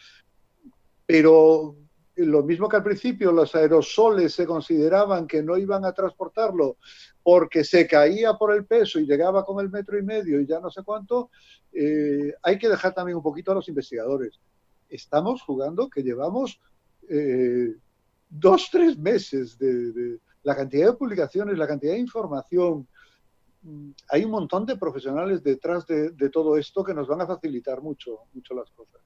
pero lo mismo que al principio los aerosoles se consideraban que no iban a transportarlo porque se caía por el peso y llegaba con el 1,5 metros y ya no sé cuánto, hay que dejar también un poquito a los investigadores. Estamos jugando que llevamos 2-3 meses de la cantidad de publicaciones, la cantidad de información. Hay un montón de profesionales detrás de todo esto que nos van a facilitar mucho las cosas.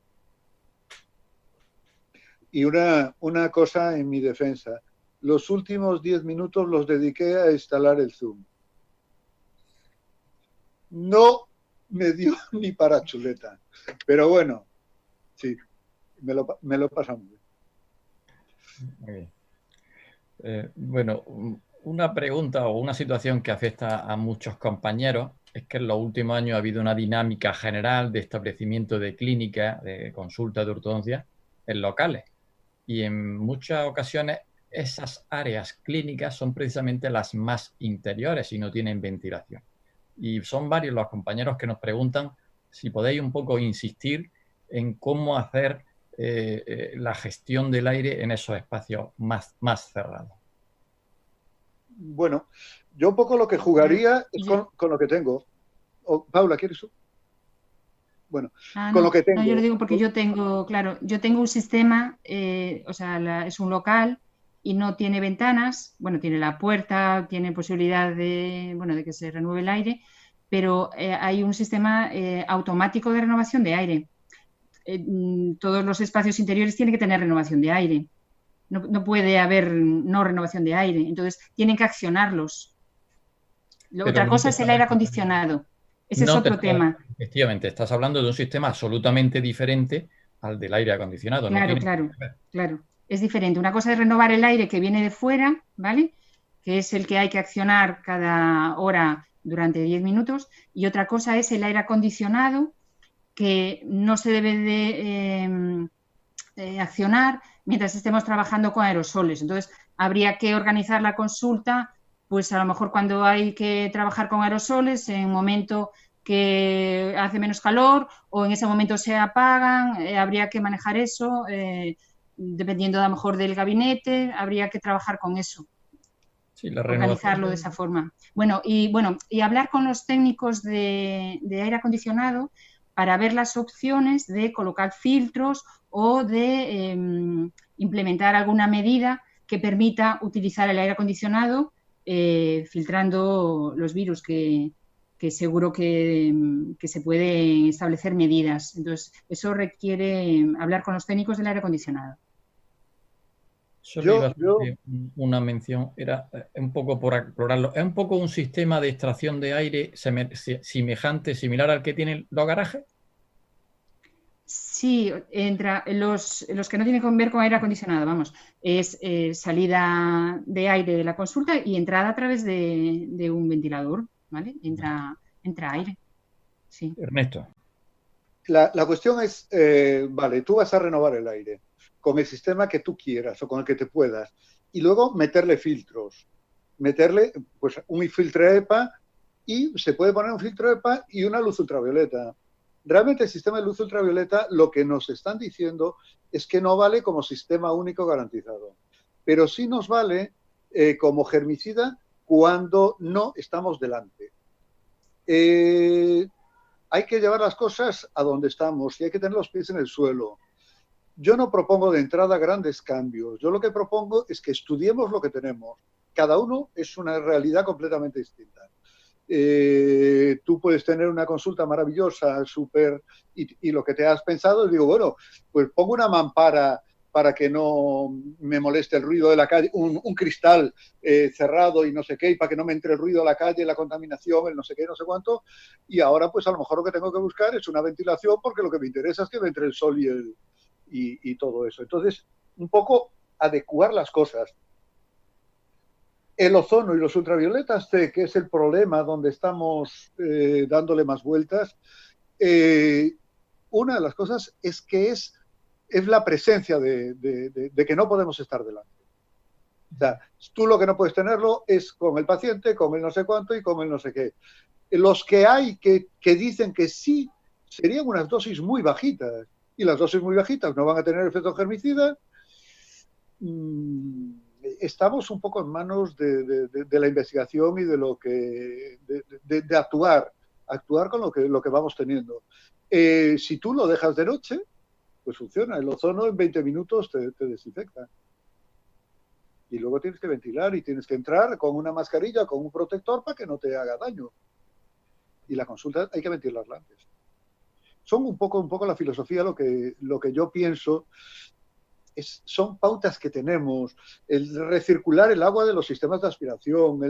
Y una cosa en mi defensa, los últimos 10 minutos los dediqué a instalar el Zoom. No me dio ni para chuleta, pero bueno, sí, me lo pasamos bien. Muy bien. Bueno, una pregunta o una situación que afecta a muchos compañeros es que en los últimos años ha habido una dinámica general de establecimiento de clínicas, de consulta de ortodoncia en locales. Y en muchas ocasiones esas áreas clínicas son precisamente las más interiores y no tienen ventilación. Y son varios los compañeros que nos preguntan si podéis un poco insistir en cómo hacer la gestión del aire en esos espacios más cerrados. Bueno, yo un poco lo que jugaría es con lo que tengo. Paula, ¿quieres tú? Bueno, con lo que tengo. No, yo lo digo porque yo tengo, claro, yo tengo un sistema, o sea, es un local y no tiene ventanas, bueno, tiene la puerta, tiene posibilidad de, bueno, de que se renueve el aire, pero hay un sistema automático de renovación de aire. Todos los espacios interiores tienen que tener renovación de aire. No puede haber no renovación de aire. Entonces, tienen que accionarlos. Otra cosa es el aire acondicionado. Ese es otro tema. Efectivamente, estás hablando de un sistema absolutamente diferente al del aire acondicionado. Claro. Es diferente. Una cosa es renovar el aire que viene de fuera, ¿vale? Que es el que hay que accionar cada hora durante 10 minutos. Y otra cosa es el aire acondicionado, que no se debe de accionar mientras estemos trabajando con aerosoles. Entonces, habría que organizar la consulta, pues a lo mejor cuando hay que trabajar con aerosoles, en un momento que hace menos calor o en ese momento se apagan, habría que manejar eso, dependiendo a lo mejor del gabinete, habría que trabajar con eso. Sí, organizarlo de esa forma. Bueno, y hablar con los técnicos de aire acondicionado para ver las opciones de colocar filtros o de implementar alguna medida que permita utilizar el aire acondicionado filtrando los virus, que seguro que se pueden establecer medidas. Entonces, eso requiere hablar con los técnicos del aire acondicionado. Solo iba a hacer una mención, era un poco por explorarlo. ¿Es un poco un sistema de extracción de aire semejante, similar al que tienen los garajes? Sí, entra los que no tienen que ver con aire acondicionado, vamos, es salida de aire de la consulta y entrada a través de un ventilador, ¿vale? Entra aire. Sí. Ernesto. La cuestión es, vale, tú vas a renovar el aire con el sistema que tú quieras o con el que te puedas y luego meterle filtros, meterle pues un filtro EPA y se puede poner un filtro EPA y una luz ultravioleta. Realmente el sistema de luz ultravioleta lo que nos están diciendo es que no vale como sistema único garantizado, pero sí nos vale como germicida cuando no estamos delante. Hay que llevar las cosas a donde estamos y hay que tener los pies en el suelo. Yo no propongo de entrada grandes cambios. Yo lo que propongo es que estudiemos lo que tenemos. Cada uno es una realidad completamente distinta. Tú puedes tener una consulta maravillosa, súper, y lo que te has pensado, digo, bueno, pues pongo una mampara para que no me moleste el ruido de la calle, un cristal cerrado y no sé qué, y para que no me entre el ruido a la calle, la contaminación, el no sé qué, no sé cuánto, y ahora pues a lo mejor lo que tengo que buscar es una ventilación porque lo que me interesa es que me entre el sol y todo eso. Entonces, un poco adecuar las cosas. El ozono y los ultravioletas C, que es el problema donde estamos dándole más vueltas, una de las cosas es que es la presencia de que no podemos estar delante. O sea, tú lo que no puedes tenerlo es con el paciente, con el no sé cuánto y con el no sé qué. Los que hay que dicen que sí serían unas dosis muy bajitas, y las dosis muy bajitas no van a tener efecto germicida. Estamos un poco en manos de la investigación y de lo que de actuar con lo que vamos teniendo. Si tú lo dejas de noche, pues funciona. El ozono en 20 minutos te desinfecta. Y luego tienes que ventilar y tienes que entrar con una mascarilla, con un protector para que no te haga daño. Y la consulta hay que ventilarla antes. Son un poco la filosofía, lo que yo pienso. Son pautas que tenemos, el recircular el agua de los sistemas de aspiración,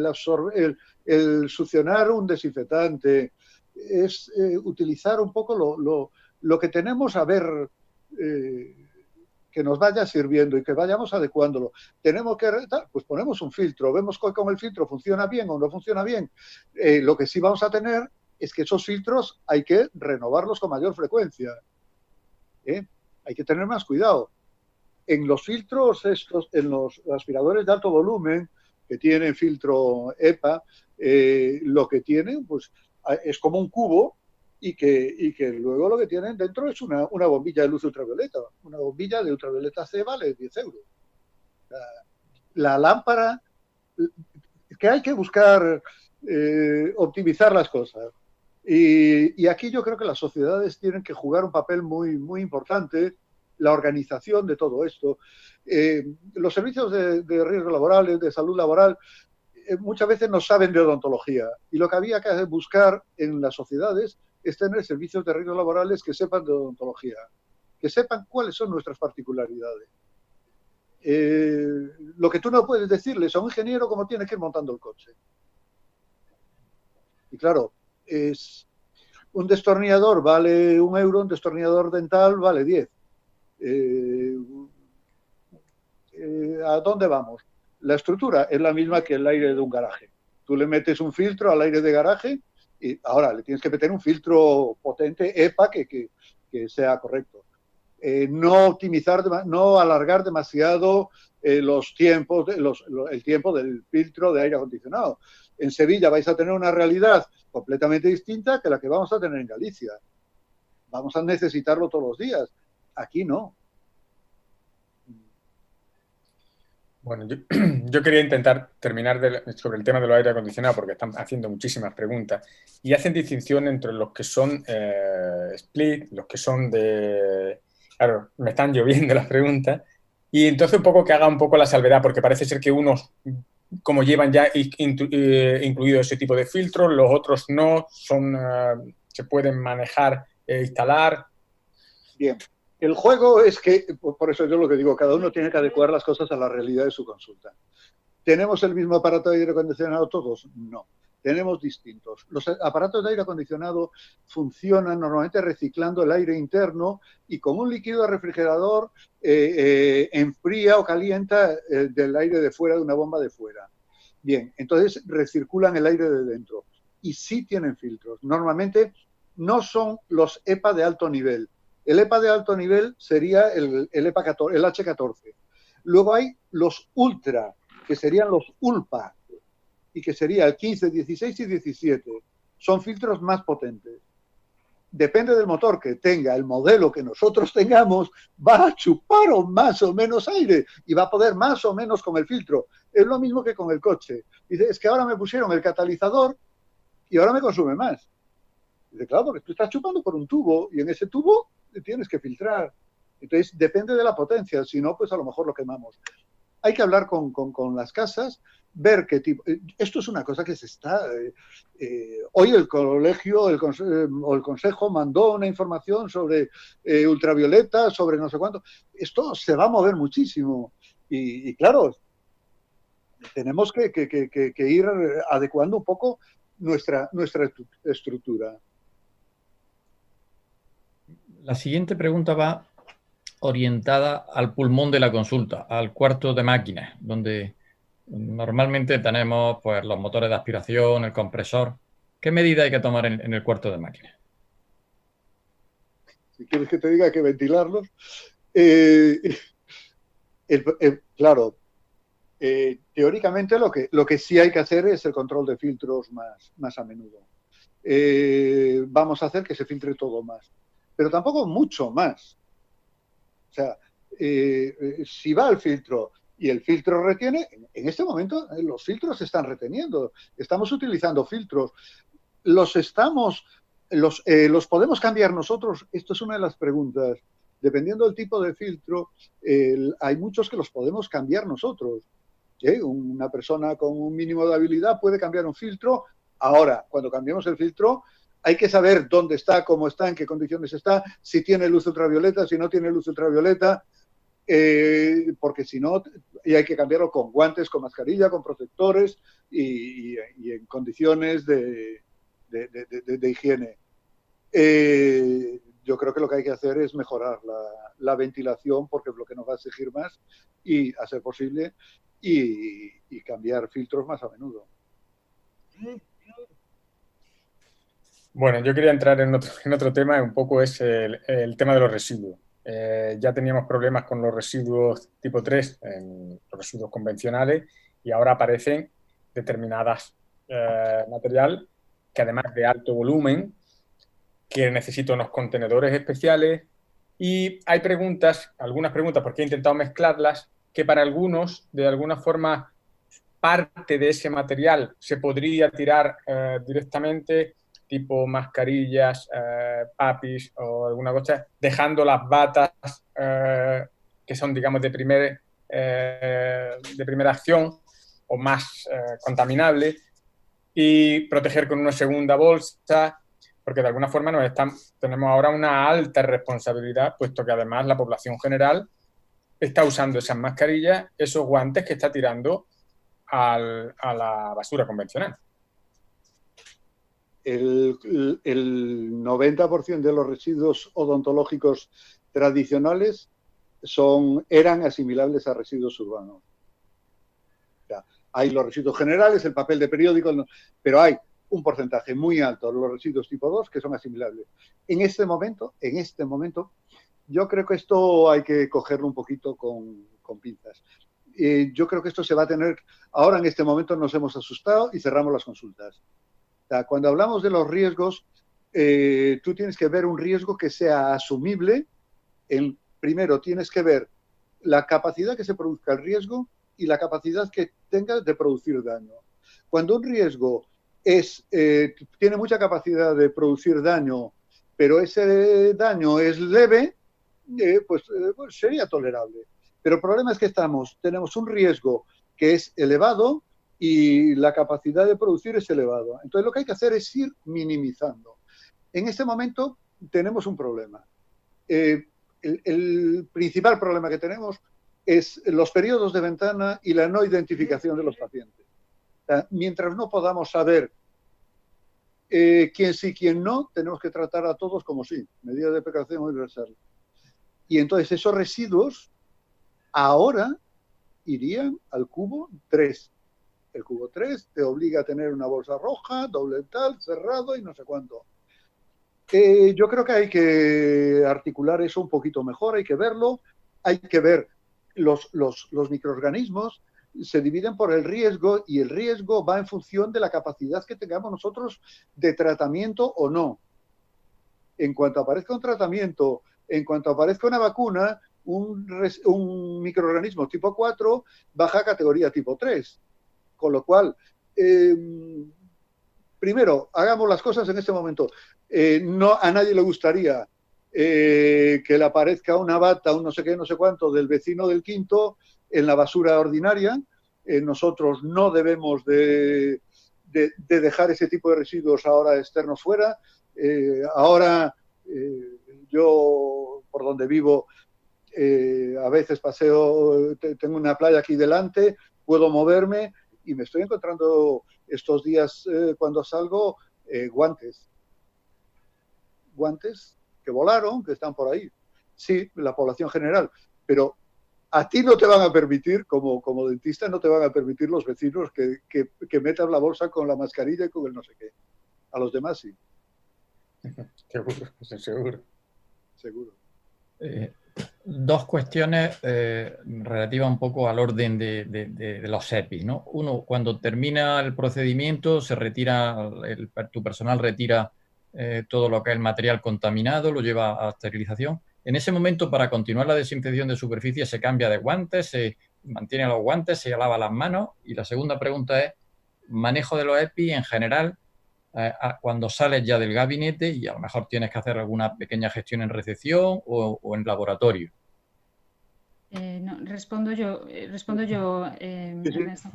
el succionar un desinfectante, es utilizar un poco lo que tenemos, a ver que nos vaya sirviendo y que vayamos adecuándolo. Tenemos que, pues ponemos un filtro, vemos que con el filtro funciona bien o no funciona bien. Lo que sí vamos a tener es que esos filtros hay que renovarlos con mayor frecuencia. Hay que tener más cuidado. En los filtros estos, en los aspiradores de alto volumen, que tienen filtro EPA, lo que tienen pues, es como un cubo y que luego lo que tienen dentro es una bombilla de luz ultravioleta. Una bombilla de ultravioleta C vale 10 euros. La lámpara, que hay que buscar optimizar las cosas. Y aquí yo creo que las sociedades tienen que jugar un papel muy, muy importante, la organización de todo esto. Los servicios de riesgos laborales, de salud laboral, muchas veces no saben de odontología. Y lo que había que buscar en las sociedades es tener servicios de riesgos laborales que sepan de odontología, que sepan cuáles son nuestras particularidades. Lo que tú no puedes decirles a un ingeniero cómo tiene que ir montando el coche. Y claro, un destornillador vale 1 euro, un destornillador dental vale 10. ¿A dónde vamos? La estructura es la misma que el aire de un garaje. Tú le metes un filtro al aire de garaje y ahora le tienes que meter un filtro potente EPA que sea correcto. No optimizar, no alargar demasiado los tiempos, el tiempo del filtro de aire acondicionado. En Sevilla vais a tener una realidad completamente distinta que la que vamos a tener en Galicia. Vamos a necesitarlo todos los días. Aquí no. Bueno, yo quería intentar terminar sobre el tema de los aire acondicionados porque están haciendo muchísimas preguntas y hacen distinción entre los que son split, los que son de... Claro, me están lloviendo las preguntas y entonces un poco que haga un poco la salvedad porque parece ser que unos como llevan ya incluido ese tipo de filtros, los otros no, se pueden manejar e instalar. Bien. El juego es que, por eso yo lo que digo, cada uno tiene que adecuar las cosas a la realidad de su consulta. ¿Tenemos el mismo aparato de aire acondicionado todos? No. Tenemos distintos. Los aparatos de aire acondicionado funcionan normalmente reciclando el aire interno y con un líquido refrigerador enfría o calienta del aire de fuera, de una bomba de fuera. Bien, entonces recirculan el aire de dentro. Y sí tienen filtros. Normalmente no son los EPA de alto nivel. El EPA de alto nivel sería el EPA 14, el H14. Luego hay los ultra, que serían los ULPA, y que sería el 15, 16 y 17. Son filtros más potentes. Depende del motor que tenga, el modelo que nosotros tengamos, va a chupar más o menos aire y va a poder más o menos con el filtro. Es lo mismo que con el coche. Dice, es que ahora me pusieron el catalizador y ahora me consume más. Dice, claro, porque tú estás chupando por un tubo y en ese tubo tienes que filtrar. Entonces, depende de la potencia, si no, pues a lo mejor lo quemamos. Hay que hablar con las casas, ver qué tipo... Esto es una cosa que se está... hoy el colegio o el consejo mandó una información sobre ultravioleta, sobre no sé cuánto. Esto se va a mover muchísimo. Y claro, tenemos que ir adecuando un poco nuestra estructura. La siguiente pregunta va orientada al pulmón de la consulta, al cuarto de máquinas, donde normalmente tenemos pues, los motores de aspiración, el compresor. ¿Qué medida hay que tomar en el cuarto de máquinas? Si quieres que te diga que ventilarlos. Claro, teóricamente lo que sí hay que hacer es el control de filtros más a menudo. Vamos a hacer que se filtre todo más, pero tampoco mucho más. O sea, si va al filtro y el filtro retiene, en este momento los filtros se están reteniendo. Estamos utilizando filtros. Los podemos cambiar nosotros. Esto es una de las preguntas. Dependiendo del tipo de filtro, hay muchos que los podemos cambiar nosotros. Una persona con un mínimo de habilidad puede cambiar un filtro. Ahora, cuando cambiemos el filtro, hay que saber dónde está, cómo está, en qué condiciones está, si tiene luz ultravioleta, si no tiene luz ultravioleta, porque si no, y hay que cambiarlo con guantes, con mascarilla, con protectores y en condiciones de higiene. Yo creo que lo que hay que hacer es mejorar la ventilación, porque es lo que nos va a exigir más, y a ser posible, y cambiar filtros más a menudo. Bueno, yo quería entrar en otro tema, un poco es el tema de los residuos. Ya teníamos problemas con los residuos tipo 3, en los residuos convencionales, y ahora aparecen determinadas material que además de alto volumen, que necesita unos contenedores especiales, y hay algunas preguntas, porque he intentado mezclarlas, que para algunos, de alguna forma, parte de ese material se podría tirar directamente, tipo mascarillas, papis o alguna cosa, dejando las batas que son, digamos, de primera acción o más contaminables, y proteger con una segunda bolsa, porque de alguna forma tenemos ahora una alta responsabilidad, puesto que además la población general está usando esas mascarillas, esos guantes que está tirando a la basura convencional. El 90% de los residuos odontológicos tradicionales eran asimilables a residuos urbanos. O sea, hay los residuos generales, el papel de periódico, pero hay un porcentaje muy alto de los residuos tipo 2 que son asimilables. En este momento, yo creo que esto hay que cogerlo un poquito con pinzas. Yo creo que esto se va a tener... Ahora en este momento nos hemos asustado y cerramos las consultas. O sea, cuando hablamos de los riesgos, tú tienes que ver un riesgo que sea asumible. Primero tienes que ver la capacidad que se produzca el riesgo y la capacidad que tenga de producir daño. Cuando un riesgo tiene mucha capacidad de producir daño, pero ese daño es leve, pues sería tolerable. Pero el problema es que tenemos un riesgo que es elevado y la capacidad de producir es elevada. Entonces lo que hay que hacer es ir minimizando. En este momento tenemos un problema. El principal problema que tenemos es los periodos de ventana y la no identificación de los pacientes. O sea, mientras no podamos saber quién sí, quién no, tenemos que tratar a todos como sí, medida de precaución universal. Y entonces esos residuos ahora irían al cubo 3. El cubo 3 te obliga a tener una bolsa roja, doble tal, cerrado y no sé cuánto. Yo creo que hay que articular eso un poquito mejor, hay que verlo, hay que ver los microorganismos se dividen por el riesgo y el riesgo va en función de la capacidad que tengamos nosotros de tratamiento o no. En cuanto aparezca un tratamiento, en cuanto aparezca una vacuna, un microorganismo tipo 4 baja a categoría tipo 3. Con lo cual, primero, hagamos las cosas en este momento. A nadie le gustaría que le aparezca una bata, un no sé qué, no sé cuánto, del vecino del quinto en la basura ordinaria. Nosotros no debemos de dejar ese tipo de residuos ahora externos fuera. Yo, por donde vivo, a veces paseo, tengo una playa aquí delante, puedo moverme y me estoy encontrando estos días cuando salgo guantes que volaron, que están por ahí. Sí, la población general, pero a ti no te van a permitir, como dentista, no te van a permitir los vecinos que metan la bolsa con la mascarilla y con el no sé qué. A los demás sí. Seguro. Dos cuestiones relativas un poco al orden de los EPIs, ¿no? Uno, cuando termina el procedimiento, tu personal retira todo lo que es el material contaminado, lo lleva a esterilización. En ese momento, para continuar la desinfección de superficie, se cambia de guantes, se mantiene los guantes, se lava las manos. Y la segunda pregunta es, manejo de los EPI en general, cuando sales ya del gabinete y a lo mejor tienes que hacer alguna pequeña gestión en recepción o en laboratorio. No, respondo yo, Ernesto.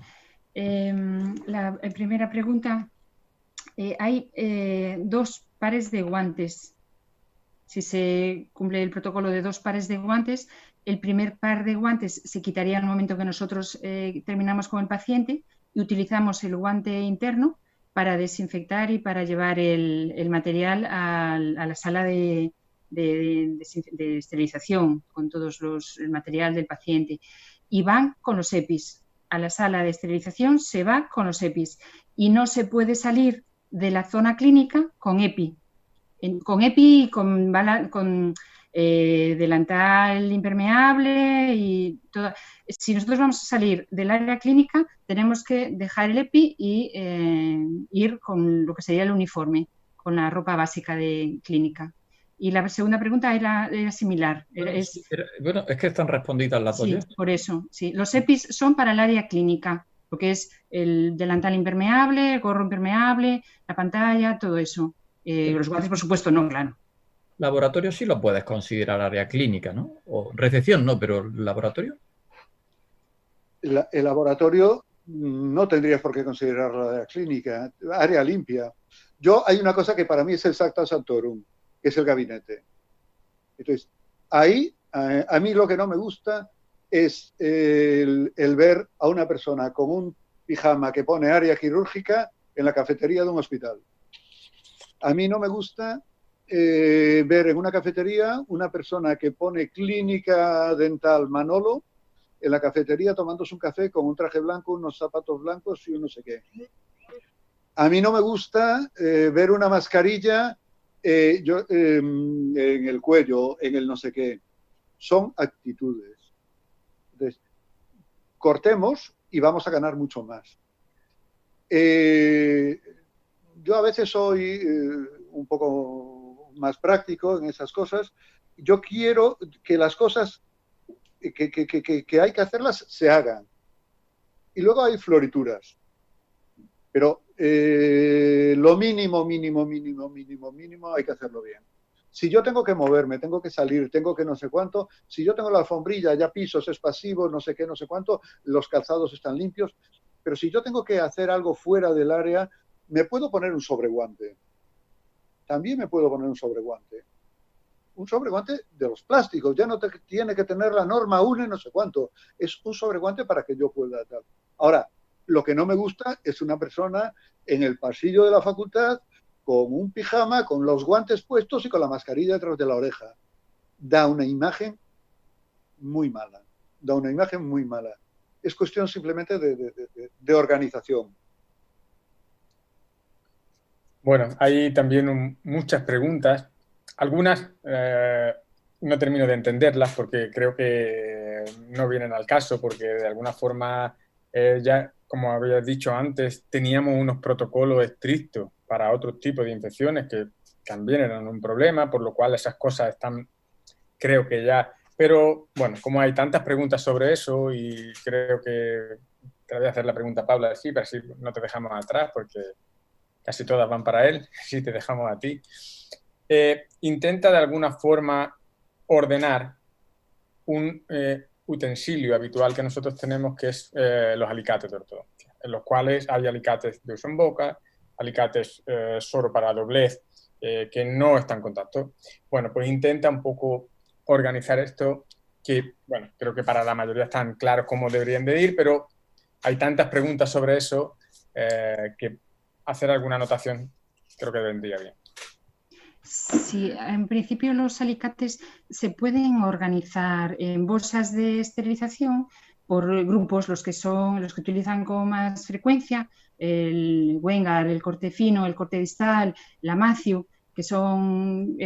La primera pregunta, hay 2 pares de guantes. Si se cumple el protocolo de 2 pares de guantes, el primer par de guantes se quitaría al momento que nosotros terminamos con el paciente y utilizamos el guante interno para desinfectar y para llevar el material a la sala de esterilización con todos el material del paciente. Y van con los EPIs. A la sala de esterilización se va con los EPIs. Y no se puede salir de la zona clínica con EPI. Con EPI y con delantal impermeable y todo. Si nosotros vamos a salir del área clínica, tenemos que dejar el EPI y ir con lo que sería el uniforme, con la ropa básica de clínica. Y la segunda pregunta era similar. Bueno, es que están respondidas las dos. Sí, por eso. Sí. Los EPIs son para el área clínica, lo que es el delantal impermeable, el gorro impermeable, la pantalla, todo eso. Los guantes, por supuesto, no, claro. Laboratorio sí lo puedes considerar área clínica, ¿no? O recepción no, pero laboratorio. El laboratorio no tendrías por qué considerarlo área clínica, área limpia. Hay una cosa que para mí es el Sancta Sanctorum, que es el gabinete. Entonces, ahí, a mí lo que no me gusta es el ver a una persona con un pijama que pone área quirúrgica en la cafetería de un hospital. A mí no me gusta ver en una cafetería una persona que pone clínica dental Manolo en la cafetería tomándose un café con un traje blanco, unos zapatos blancos y un no sé qué. A mí no me gusta ver una mascarilla en el cuello, en el no sé qué. Son actitudes. Entonces, cortemos y vamos a ganar mucho más. Yo a veces soy un poco más práctico en esas cosas. Yo quiero que las cosas que hay que hacerlas se hagan. Y luego hay florituras. Pero lo mínimo hay que hacerlo bien. Si yo tengo que moverme, tengo que salir, tengo que no sé cuánto, si yo tengo la alfombrilla, ya pisos, es pasivo, no sé qué, no sé cuánto, los calzados están limpios, pero si yo tengo que hacer algo fuera del área, me puedo poner un sobreguante. También me puedo poner un sobreguante. Un sobreguante de los plásticos, ya no tiene que tener la norma 1 y no sé cuánto. Es un sobreguante para que yo pueda tal. Ahora, lo que no me gusta es una persona en el pasillo de la facultad con un pijama, con los guantes puestos y con la mascarilla detrás de la oreja. Da una imagen muy mala. Da una imagen muy mala. Es cuestión simplemente de organización. Bueno, hay también muchas preguntas. Algunas no termino de entenderlas porque creo que no vienen al caso, porque de alguna forma ya, como habías dicho antes, teníamos unos protocolos estrictos para otros tipos de infecciones que también eran un problema, por lo cual esas cosas están, creo que ya... Pero, bueno, como hay tantas preguntas sobre eso y creo que te voy a hacer la pregunta a Pablo así, pero así no te dejamos atrás porque casi todas van para él, si te dejamos a ti. Intenta de alguna forma ordenar un utensilio habitual que nosotros tenemos, que es los alicates de ortodoncia, en los cuales hay alicates de uso en boca, alicates solo para doblez, que no están en contacto. Bueno, pues intenta un poco organizar esto, que, bueno, creo que para la mayoría están claros cómo deberían de ir, pero hay tantas preguntas sobre eso que hacer alguna anotación creo que vendría bien. Sí, en principio los alicates se pueden organizar en bolsas de esterilización por grupos, los que utilizan con más frecuencia, el Wengar, el corte fino, el corte distal, la Matthew, que son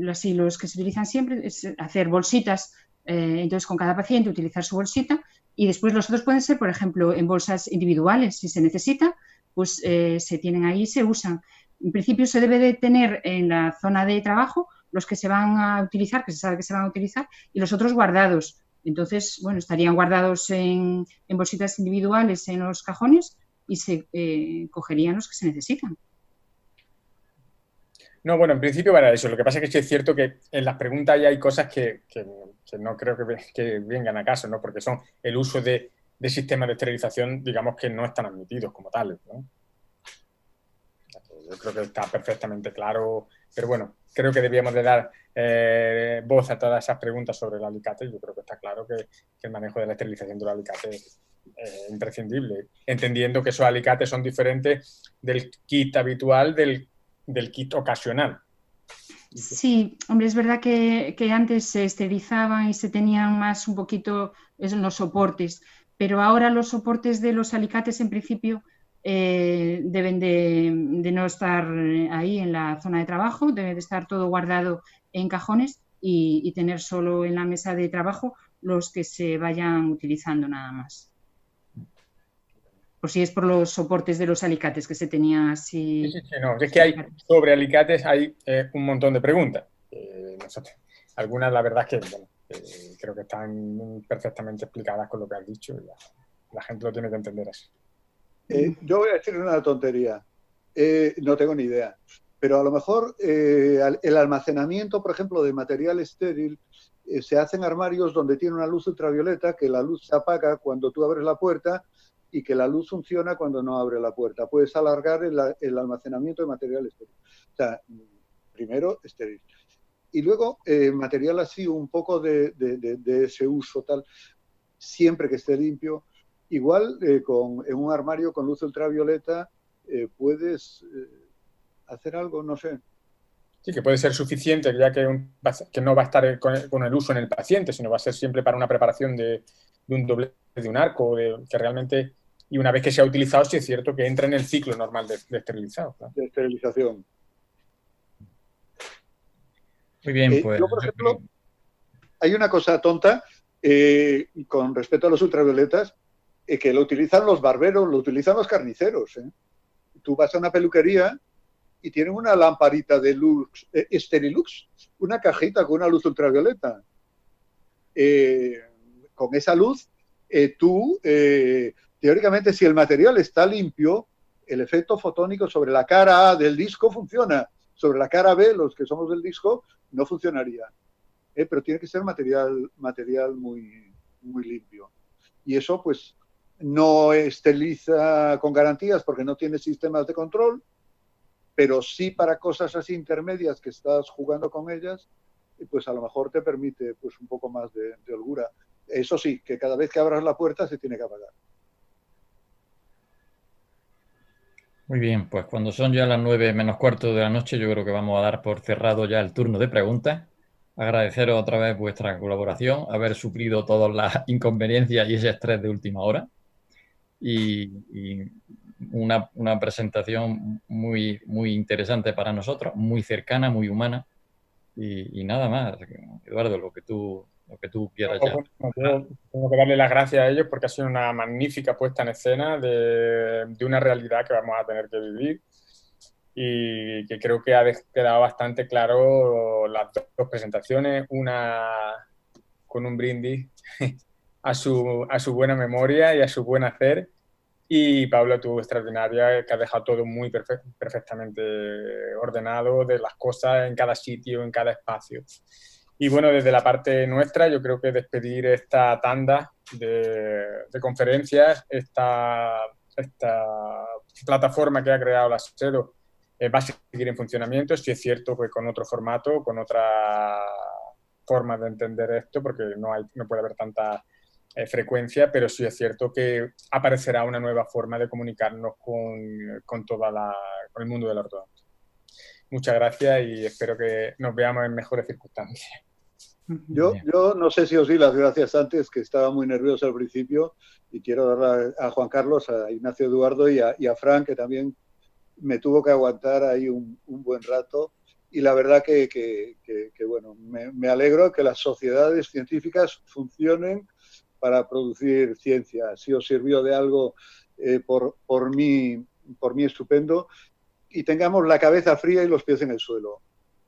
así los que se utilizan siempre, es hacer bolsitas, entonces con cada paciente utilizar su bolsita, y después los otros pueden ser, por ejemplo, en bolsas individuales, si se necesita, pues se tienen ahí y se usan. En principio se debe de tener en la zona de trabajo los que se van a utilizar, que se sabe que se van a utilizar, y los otros guardados. Entonces, bueno, estarían guardados en bolsitas individuales en los cajones y se cogerían los que se necesitan. No, bueno, en principio para eso. Lo que pasa es que sí es cierto que en las preguntas ya hay cosas que no creo que vengan a caso, ¿no? Porque son el uso de sistemas de esterilización, digamos que no están admitidos como tales, ¿no? Yo creo que está perfectamente claro, pero bueno, creo que debíamos de dar voz a todas esas preguntas sobre el alicate. Yo creo que está claro que el manejo de la esterilización del alicate es imprescindible, entendiendo que esos alicates son diferentes del kit habitual del kit ocasional. Sí, hombre, es verdad que antes se esterilizaban y se tenían más un poquito en los soportes, pero ahora los soportes de los alicates en principio deben de no estar ahí en la zona de trabajo, debe de estar todo guardado en cajones y tener solo en la mesa de trabajo los que se vayan utilizando nada más. Por si es por los soportes de los alicates que se tenía así. Sí, no, es que hay sobre alicates hay un montón de preguntas. Algunas, la verdad es que bueno, creo que están perfectamente explicadas con lo que has dicho y la gente lo tiene que entender así. Yo voy a decir una tontería. No tengo ni idea. Pero a lo mejor el almacenamiento, por ejemplo, de material estéril se hace en armarios donde tiene una luz ultravioleta, que la luz se apaga cuando tú abres la puerta y que la luz funciona cuando no abre la puerta. Puedes alargar el almacenamiento de material estéril. O sea, primero estéril. Y luego material así, un poco de ese uso tal, siempre que esté limpio. Igual en un armario con luz ultravioleta puedes hacer algo, no sé. Sí, que puede ser suficiente, ya que no va a estar con el uso en el paciente, sino va a ser siempre para una preparación de un doblez de un arco, que realmente, y una vez que se ha utilizado, sí es cierto que entra en el ciclo normal de esterilizado. ¿Claro? De esterilización. Muy bien, pues. Yo, por ejemplo, hay una cosa tonta con respecto a los ultravioletas, que lo utilizan los barberos, lo utilizan los carniceros. Tú vas a una peluquería y tienen una lamparita de luz, Sterilux, una cajita con una luz ultravioleta. Con esa luz, teóricamente, si el material está limpio, el efecto fotónico sobre la cara A del disco funciona. Sobre la cara B, los que somos del disco, no funcionaría. Pero tiene que ser material muy, muy limpio. Y eso, pues, no esteriliza con garantías porque no tiene sistemas de control, pero sí para cosas así intermedias que estás jugando con ellas, pues a lo mejor te permite pues un poco más de holgura. Eso sí, que cada vez que abras la puerta se tiene que apagar. Muy bien, pues cuando son ya las 9 menos cuarto de la noche, yo creo que vamos a dar por cerrado ya el turno de preguntas. Agradeceros otra vez vuestra colaboración, haber suplido todas las inconveniencias y ese estrés de última hora. Y una presentación muy, muy interesante para nosotros, muy cercana, muy humana. Y nada más, Eduardo, lo que tú quieras ya. Yo tengo que darle las gracias a ellos porque ha sido una magnífica puesta en escena de una realidad que vamos a tener que vivir y que creo que ha quedado bastante claro las dos presentaciones, una con un brindis a su buena memoria y a su buen hacer, y Paula, tú extraordinaria, que has dejado todo muy perfectamente ordenado, de las cosas en cada sitio, en cada espacio. Y bueno, desde la parte nuestra, yo creo que despedir esta tanda de conferencias, esta plataforma que ha creado la SEDO va a seguir en funcionamiento. Sí es cierto que con otro formato, con otra forma de entender esto, porque no puede haber tanta frecuencia, pero sí es cierto que aparecerá una nueva forma de comunicarnos con el mundo de la ortodoncia. Muchas gracias y espero que nos veamos en mejores circunstancias. Yo no sé si os di las gracias antes, que estaba muy nervioso al principio, y quiero darle a Juan Carlos, a Ignacio Eduardo y a Fran, que también me tuvo que aguantar ahí un buen rato. Y la verdad que bueno, me alegro que las sociedades científicas funcionen para producir ciencia. Si os sirvió de algo, por mí estupendo. Y tengamos la cabeza fría y los pies en el suelo.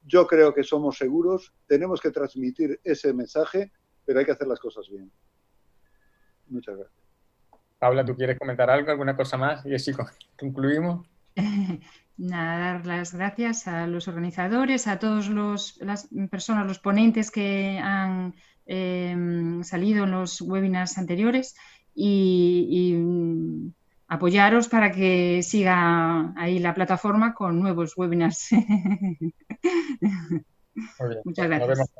Yo creo que somos seguros, tenemos que transmitir ese mensaje, pero hay que hacer las cosas bien. Muchas gracias. Paula, ¿tú quieres comentar algo, alguna cosa más? Y así concluimos. Nada, dar las gracias a los organizadores, a todas las personas, los ponentes que han salido en los webinars anteriores y apoyaros para que siga ahí la plataforma con nuevos webinars. Muy bien. Muchas gracias.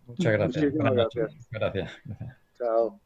Muchas gracias. Muchísimas gracias. Gracias. Chao.